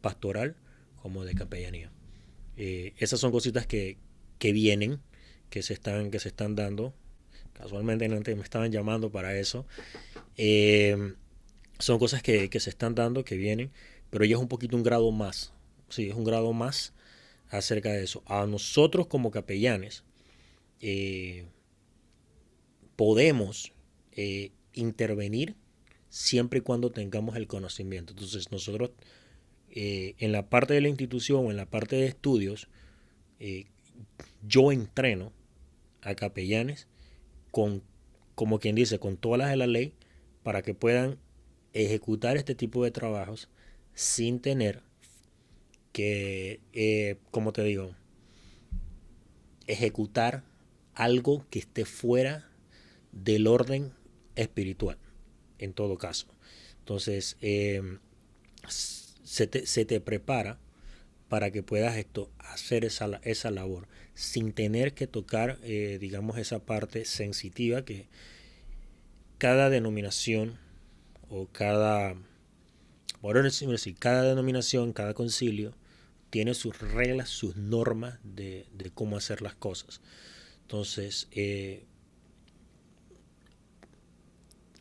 pastoral como de capellanía. Esas son cositas que vienen, que se están dando. Casualmente antes me estaban llamando para eso. Eh, Son cosas que se están dando, que vienen, pero ya es un poquito un grado más. Sí, es un grado más acerca de eso. A nosotros como capellanes eh, podemos intervenir siempre y cuando tengamos el conocimiento. Entonces nosotros en la parte de la institución o en la parte de estudios, eh, yo entreno a capellanes con, como quien dice, con todas las de la ley para que puedan ejecutar este tipo de trabajos sin tener que, como te digo, ejecutar algo que esté fuera del orden espiritual, en todo caso. Entonces, se te prepara para que puedas hacer esa labor sin tener que tocar, digamos, esa parte sensitiva que cada denominación o cada denominación, cada concilio tiene sus reglas, sus normas de cómo hacer las cosas. Entonces,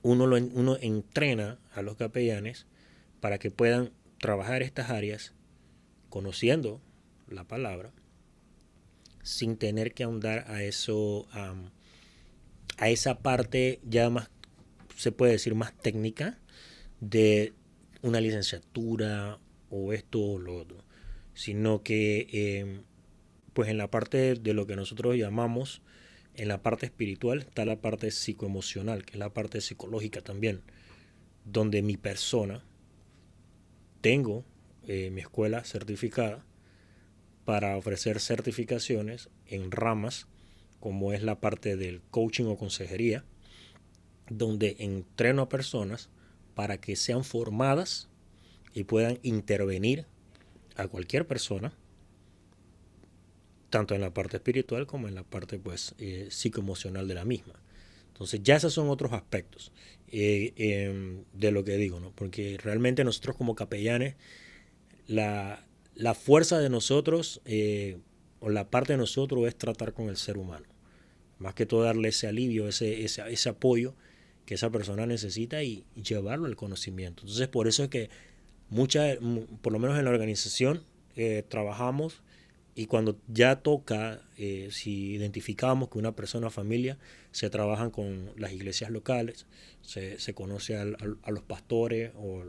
uno entrena a los capellanes para que puedan trabajar estas áreas conociendo la palabra sin tener que ahondar a eso, a esa parte ya más, se puede decir, más técnica de una licenciatura o esto o lo otro, sino que pues en la parte de lo que nosotros llamamos, en la parte espiritual está la parte psicoemocional, que es la parte psicológica también, donde mi persona tengo mi escuela certificada para ofrecer certificaciones en ramas como es la parte del coaching o consejería, donde entreno a personas para que sean formadas y puedan intervenir a cualquier persona, tanto en la parte espiritual como en la parte pues psicoemocional de la misma. Entonces ya esos son otros aspectos de lo que digo, ¿no? Porque realmente nosotros como capellanes, la fuerza de nosotros o la parte de nosotros es tratar con el ser humano. Más que todo darle ese alivio, ese apoyo que esa persona necesita y llevarlo al conocimiento. Entonces por eso es que por lo menos en la organización, trabajamos Y cuando ya toca, si identificamos que una persona o familia, se trabajan con las iglesias locales, se conoce a los pastores o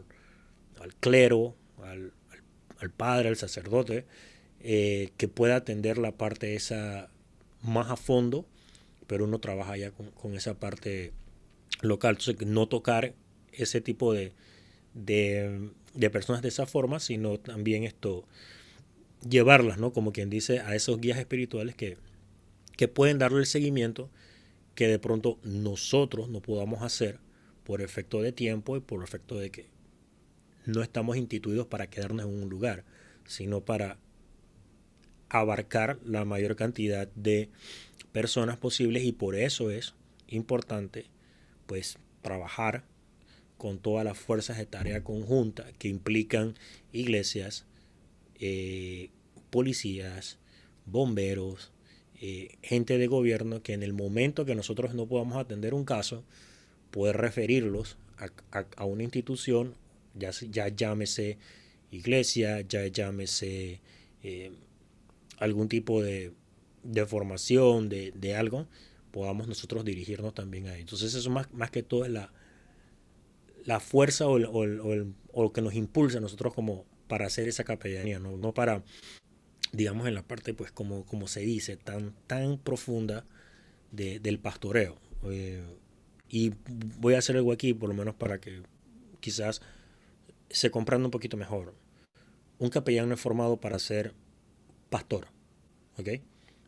al clero, al padre, al sacerdote, que pueda atender la parte esa más a fondo, pero uno trabaja ya con esa parte local. Entonces, no tocar ese tipo de personas de esa forma, sino también llevarlas, ¿no? Como quien dice, a esos guías espirituales que pueden darle el seguimiento que de pronto nosotros no podamos hacer por efecto de tiempo y por efecto de que no estamos instituidos para quedarnos en un lugar, sino para abarcar la mayor cantidad de personas posibles, y por eso es importante pues trabajar con todas las fuerzas de tarea conjunta que implican iglesias, policías, bomberos, gente de gobierno, que en el momento que nosotros no podamos atender un caso, puede referirlos a una institución, ya llámese iglesia, ya llámese eh, algún tipo de formación, de algo, podamos nosotros dirigirnos también a ellos. Entonces eso más que todo es la fuerza o lo que nos impulsa a nosotros como para hacer esa capellanía, no para, digamos, en la parte, pues, como se dice, tan profunda del pastoreo. Y voy a hacer algo aquí, por lo menos para que quizás se comprenda un poquito mejor. Un capellán no es formado para ser pastor, ¿ok?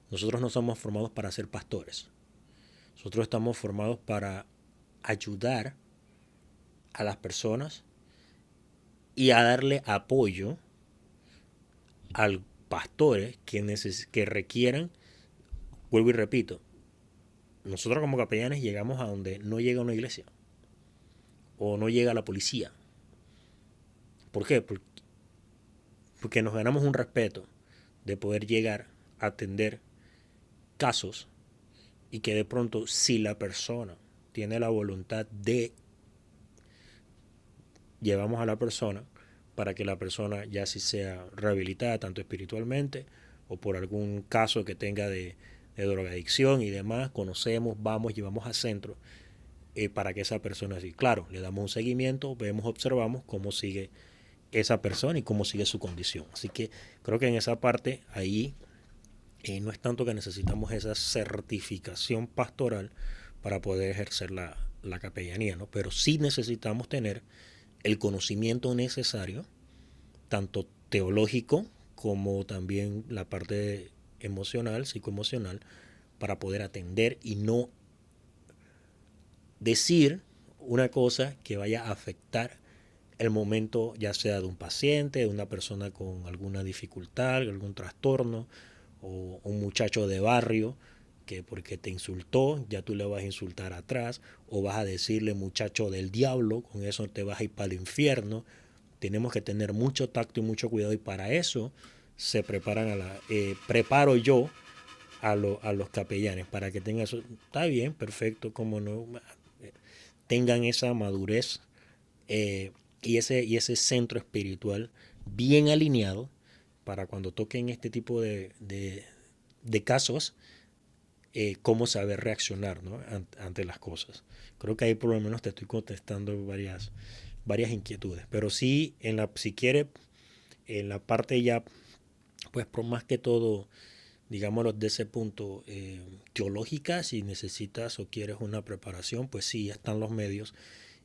Nosotros no somos formados para ser pastores. Nosotros estamos formados para ayudar a las personas y a darle apoyo a pastores que requieran. Vuelvo y repito, nosotros como capellanes llegamos a donde no llega una iglesia o no llega la policía. ¿Por qué? Porque nos ganamos un respeto de poder llegar a atender casos, y que de pronto, si la persona tiene la voluntad de, llevamos a la persona para que la persona ya si sea rehabilitada tanto espiritualmente o por algún caso que tenga de drogadicción y demás, conocemos, vamos, llevamos a centro, para que esa persona, sí, claro, le damos un seguimiento, vemos, observamos cómo sigue esa persona y cómo sigue su condición. Así que creo que en esa parte ahí, no es tanto que necesitamos esa certificación pastoral para poder ejercer la capellanía, ¿no? Pero sí necesitamos tener el conocimiento necesario, tanto teológico como también la parte emocional, psicoemocional, para poder atender y no decir una cosa que vaya a afectar el momento, ya sea de un paciente, de una persona con alguna dificultad, algún trastorno, o un muchacho de barrio que porque te insultó, ya tú le vas a insultar atrás, o vas a decirle muchacho del diablo, con eso te vas a ir para el infierno. Tenemos que tener mucho tacto y mucho cuidado, y para eso se preparan preparo yo a los capellanes, para que tengan eso. Está bien, perfecto, como no, tengan esa madurez, eh, y ese centro espiritual bien alineado para cuando toquen este tipo de casos, cómo saber reaccionar, ¿no? Ante las cosas. Creo que ahí por lo menos te estoy contestando varias inquietudes. Pero sí, si quiere, en la parte ya, pues por más que todo, digámoslo de ese punto, teológica, si necesitas o quieres una preparación, pues sí, están los medios,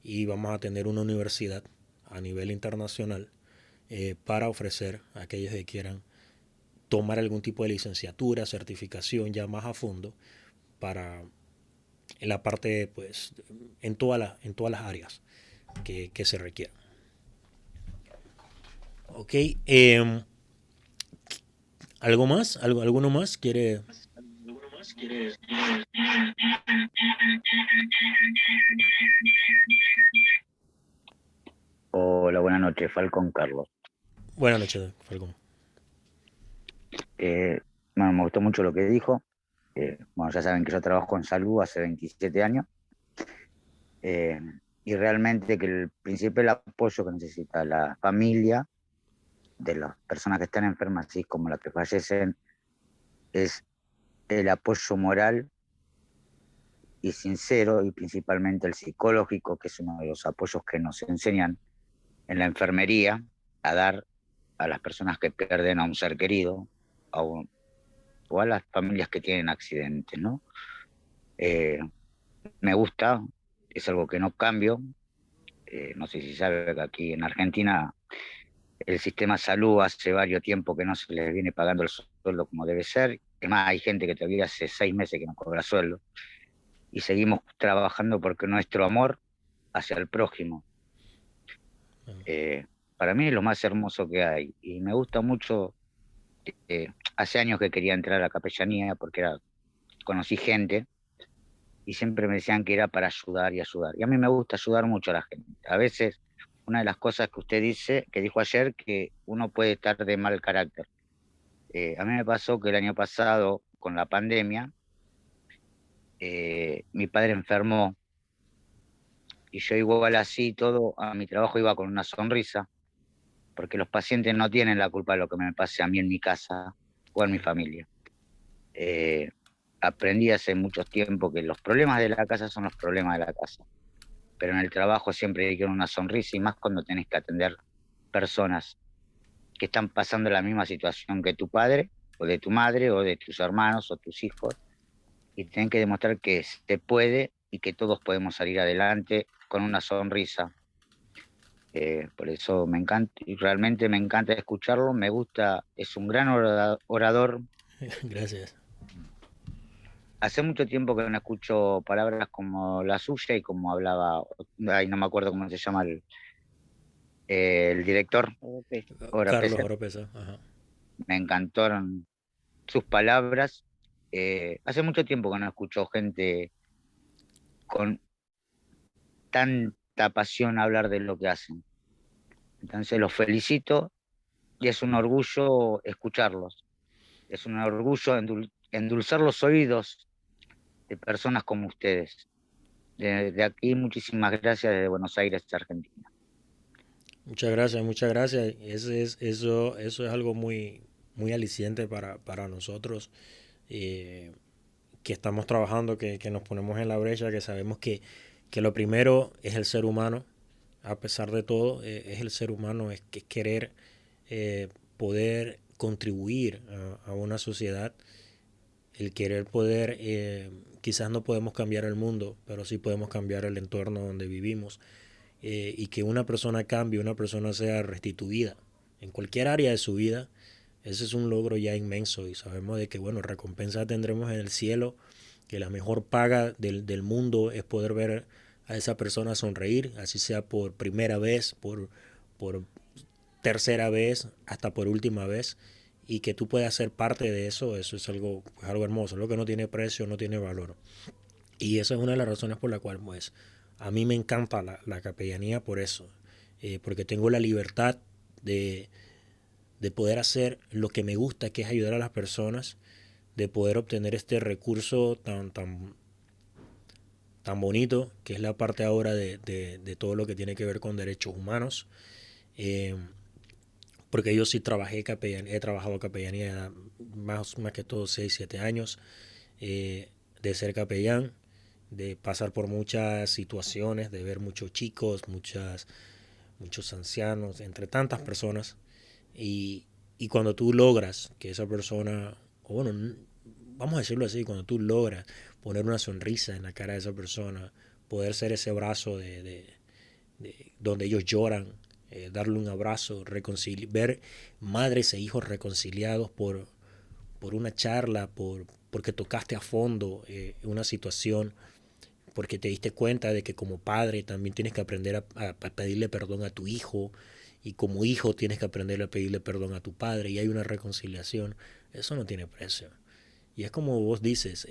y vamos a tener una universidad a nivel internacional, para ofrecer a aquellos que quieran tomar algún tipo de licenciatura, certificación ya más a fondo, para en la parte, pues, en todas las áreas que se requieran. Ok, ¿algo más? ¿Alguno más quiere? Hola, buenas noches, Falcón Carlos. Buenas noches, Falcón. Eh, bueno, me gustó mucho lo que dijo. Bueno, ya saben que yo trabajo en salud hace 27 años, y realmente que el principal apoyo que necesita la familia de las personas que están enfermas, así como las que fallecen, es el apoyo moral y sincero, y principalmente el psicológico, que es uno de los apoyos que nos enseñan en la enfermería a dar a las personas que pierden a un ser querido o a las familias que tienen accidentes, ¿no? Eh, Me gusta, es algo que no cambio. No sé si sabe que aquí en Argentina el sistema de salud hace varios tiempo que no se les viene pagando el sueldo como debe ser. Además, hay gente que todavía hace 6 meses que no cobra sueldo. Y seguimos trabajando porque nuestro amor hacia el prójimo, eh, para mí es lo más hermoso que hay. Y me gusta mucho, hace años que quería entrar a la capellanía porque conocí gente y siempre me decían que era para ayudar y ayudar. Y a mí me gusta ayudar mucho a la gente. A veces, una de las cosas que usted dice, que dijo ayer, que uno puede estar de mal carácter. A mí me pasó que el año pasado, con la pandemia, mi padre enfermó y yo igual así todo, a mi trabajo iba con una sonrisa, porque los pacientes no tienen la culpa de lo que me pase a mí en mi casa o en mi familia. Eh, Aprendí hace mucho tiempo que los problemas de la casa son los problemas de la casa, pero en el trabajo siempre hay que tener una sonrisa, y más cuando tenés que atender personas que están pasando la misma situación que tu padre, o de tu madre, o de tus hermanos, o tus hijos, y tienen que demostrar que se puede y que todos podemos salir adelante con una sonrisa. Por eso me encanta, y realmente me encanta escucharlo, me gusta, es un gran orador. Gracias. Hace mucho tiempo que no escucho palabras como la suya y como hablaba, ay, no me acuerdo cómo se llama el director, Carlos Oropesa. Oropesa. Ajá. Me encantaron sus palabras. Hace mucho tiempo que no escucho gente con tanta pasión hablar de lo que hacen. Entonces los felicito y es un orgullo escucharlos. Es un orgullo endulzar los oídos de personas como ustedes. De aquí, muchísimas gracias desde Buenos Aires, Argentina. Muchas gracias, muchas gracias. Eso es algo muy, muy aliciente para nosotros, eh, que estamos trabajando, que nos ponemos en la brecha, que sabemos que lo primero es el ser humano, a pesar de todo, es el ser humano, es que querer, poder contribuir a una sociedad, el querer poder, quizás no podemos cambiar el mundo, pero sí podemos cambiar el entorno donde vivimos, y que una persona cambie, una persona sea restituida en cualquier área de su vida. Ese es un logro ya inmenso, y sabemos de que, bueno, recompensa tendremos en el cielo, que la mejor paga del mundo es poder ver a esa persona sonreír, así sea por primera vez, por tercera vez, hasta por última vez, y que tú puedas ser parte de eso. Eso es algo, pues, algo hermoso, lo que no tiene precio, no tiene valor. Y esa es una de las razones por la cual, pues, a mí me encanta la capellanía por eso, porque tengo la libertad de, de poder hacer lo que me gusta, que es ayudar a las personas, de poder obtener este recurso tan bonito, que es la parte ahora de todo lo que tiene que ver con derechos humanos. Eh, Porque yo sí he trabajado capellanía más que todo 6 7 años, de ser capellán, de pasar por muchas situaciones, de ver muchos chicos, muchos ancianos, entre tantas personas. Y cuando tú logras que esa persona, o bueno, vamos a decirlo así, cuando tú logras poner una sonrisa en la cara de esa persona, poder ser ese brazo donde ellos lloran, darle un abrazo, ver madres e hijos reconciliados por una charla, porque tocaste a fondo, una situación, porque te diste cuenta de que como padre también tienes que aprender a pedirle perdón a tu hijo, y como hijo tienes que aprender a pedirle perdón a tu padre, y hay una reconciliación. Eso no tiene precio. Y es como vos dices,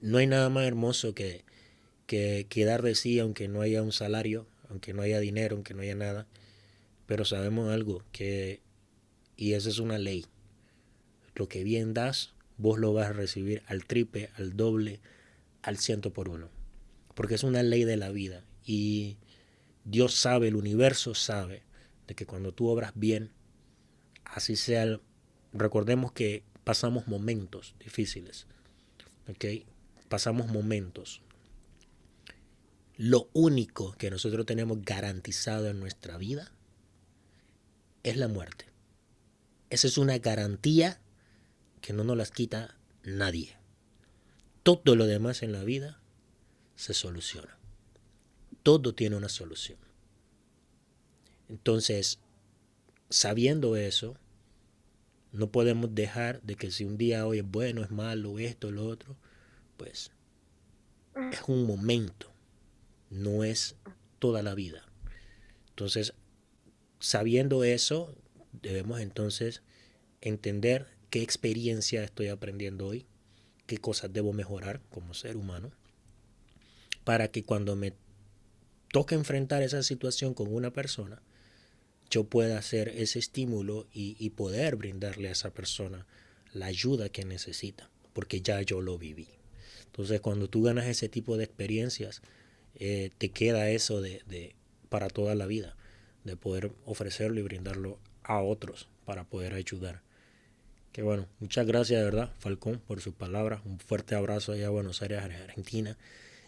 no hay nada más hermoso que dar de sí, aunque no haya un salario, aunque no haya dinero, aunque no haya nada. Pero sabemos algo, y esa es una ley: lo que bien das, vos lo vas a recibir al triple, al doble, al 100 por 1. Porque es una ley de la vida. Y Dios sabe, el universo sabe de que cuando tú obras bien, así sea, recordemos que pasamos momentos difíciles, ¿ok? Pasamos momentos. Lo único que nosotros tenemos garantizado en nuestra vida es la muerte. Esa es una garantía que no nos las quita nadie. Todo lo demás en la vida se soluciona. Todo tiene una solución. Entonces, sabiendo eso, no podemos dejar de que si un día hoy es bueno, es malo, esto, lo otro, pues es un momento, no es toda la vida. Entonces, sabiendo eso, debemos entonces entender qué experiencia estoy aprendiendo hoy, qué cosas debo mejorar como ser humano, para que cuando me toque enfrentar esa situación con una persona, yo pueda hacer ese estímulo y poder brindarle a esa persona la ayuda que necesita, porque ya yo lo viví. Entonces, cuando tú ganas ese tipo de experiencias, te queda eso para toda la vida, de poder ofrecerlo y brindarlo a otros para poder ayudar. Que bueno, muchas gracias de verdad, Falcón, por sus palabras. Un fuerte abrazo allá a Buenos Aires, Argentina.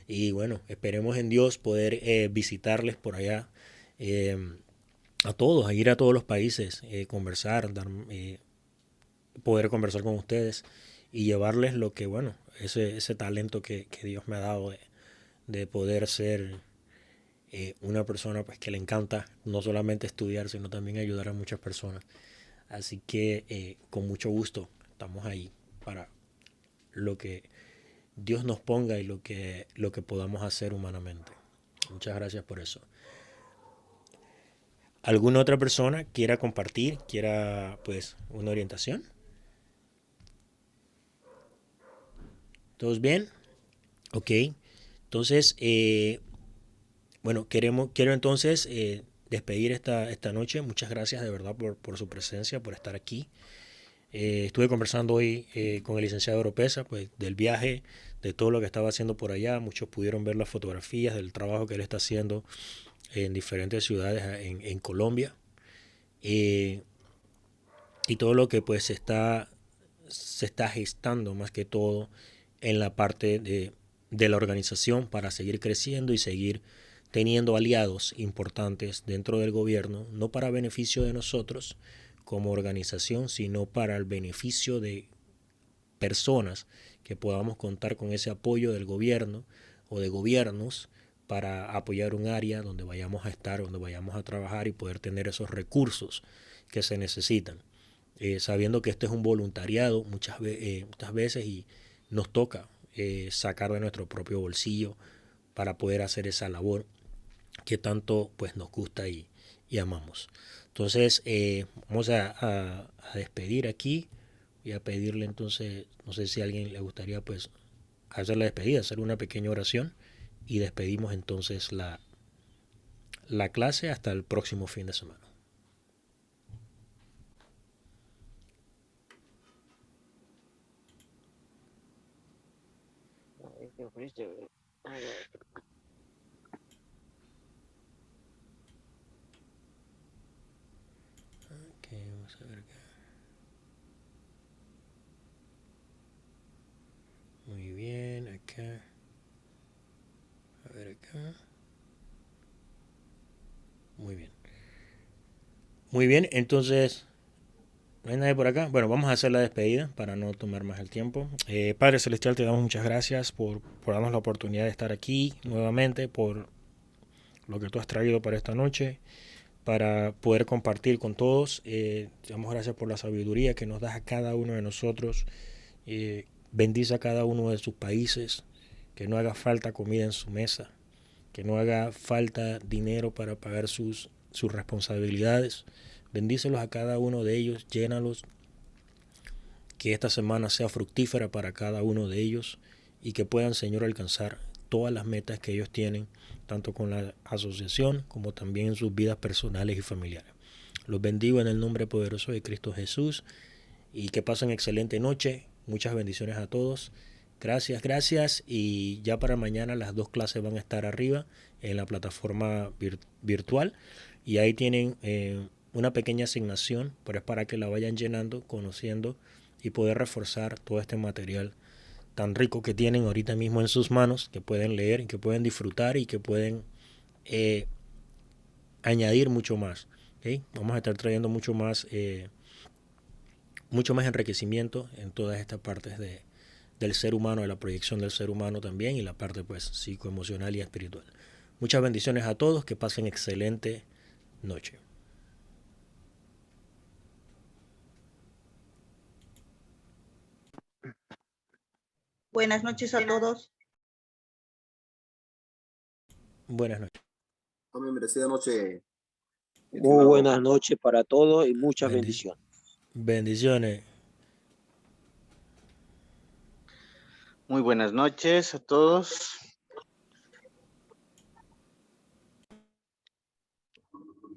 Y bueno, esperemos en Dios poder visitarles por allá. A todos, a ir a todos los países, conversar, poder conversar con ustedes y llevarles lo que, bueno, ese talento que Dios me ha dado de poder ser una persona pues que le encanta no solamente estudiar, sino también ayudar a muchas personas. Así que con mucho gusto estamos ahí para lo que Dios nos ponga y lo que podamos hacer humanamente. Muchas gracias por eso. ¿Alguna otra persona quiera compartir, quiera pues una orientación? ¿Todos bien? Ok. Entonces, bueno, quiero entonces despedir esta noche. Muchas gracias de verdad por su presencia, por estar aquí. Estuve conversando hoy con el licenciado Oropesa, pues del viaje, de todo lo que estaba haciendo por allá. Muchos pudieron ver las fotografías del trabajo que él está haciendo en diferentes ciudades en Colombia. Y todo lo que pues se está gestando más que todo en la parte de la organización para seguir creciendo y seguir teniendo aliados importantes dentro del gobierno, no para beneficio de nosotros como organización, sino para el beneficio de personas que podamos contar con ese apoyo del gobierno o de gobiernos para apoyar un área donde vayamos a estar, donde vayamos a trabajar y poder tener esos recursos que se necesitan. Sabiendo que este es un voluntariado muchas veces y nos toca sacar de nuestro propio bolsillo para poder hacer esa labor que tanto pues nos gusta y amamos. Entonces vamos a despedir aquí. Voy a pedirle entonces, no sé si a alguien le gustaría pues hacer la despedida, hacer una pequeña oración y despedimos entonces la clase hasta el próximo fin de semana. Okay, vamos a ver acá. Muy bien, acá. A ver acá. Muy bien. Muy bien, entonces, ¿no hay nadie por acá? Bueno, vamos a hacer la despedida para no tomar más el tiempo. Padre Celestial, te damos muchas gracias por darnos la oportunidad de estar aquí nuevamente, por lo que tú has traído para esta noche, para poder compartir con todos. Te damos gracias por la sabiduría que nos das a cada uno de nosotros. Bendice a cada uno de sus países, que no haga falta comida en su mesa, que no haga falta dinero para pagar sus responsabilidades. Bendícelos a cada uno de ellos, llénalos, que esta semana sea fructífera para cada uno de ellos y que puedan, Señor, alcanzar todas las metas que ellos tienen, tanto con la asociación como también en sus vidas personales y familiares. Los bendigo en el nombre poderoso de Cristo Jesús y que pasen excelente noche. Muchas bendiciones a todos Gracias, gracias. Y ya para mañana las 2 clases van a estar arriba en la plataforma virtual. Y ahí tienen una pequeña asignación, pero es para que la vayan llenando, conociendo y poder reforzar todo este material tan rico que tienen ahorita mismo en sus manos, que pueden leer y que pueden disfrutar y que pueden añadir mucho más. ¿Okay? Vamos a estar trayendo mucho más enriquecimiento en todas estas partes del ser humano, de la proyección del ser humano también y la parte pues psicoemocional y espiritual. Muchas bendiciones a todos, que pasen excelente noche. Buenas noches a todos. Buenas noches. Amén, merecida noche. Muy buenas noches para todos y muchas bendiciones. Bendiciones. Muy buenas noches a todos.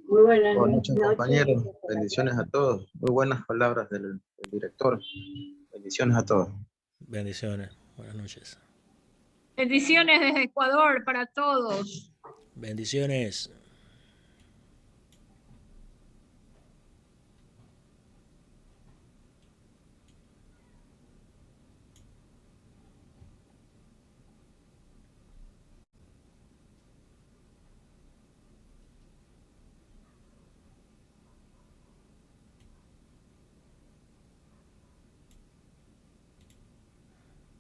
Muy buenas noches, compañeros. Bendiciones a todos. Muy buenas palabras del director. Bendiciones a todos. Bendiciones. Buenas noches. Bendiciones desde Ecuador para todos. Bendiciones.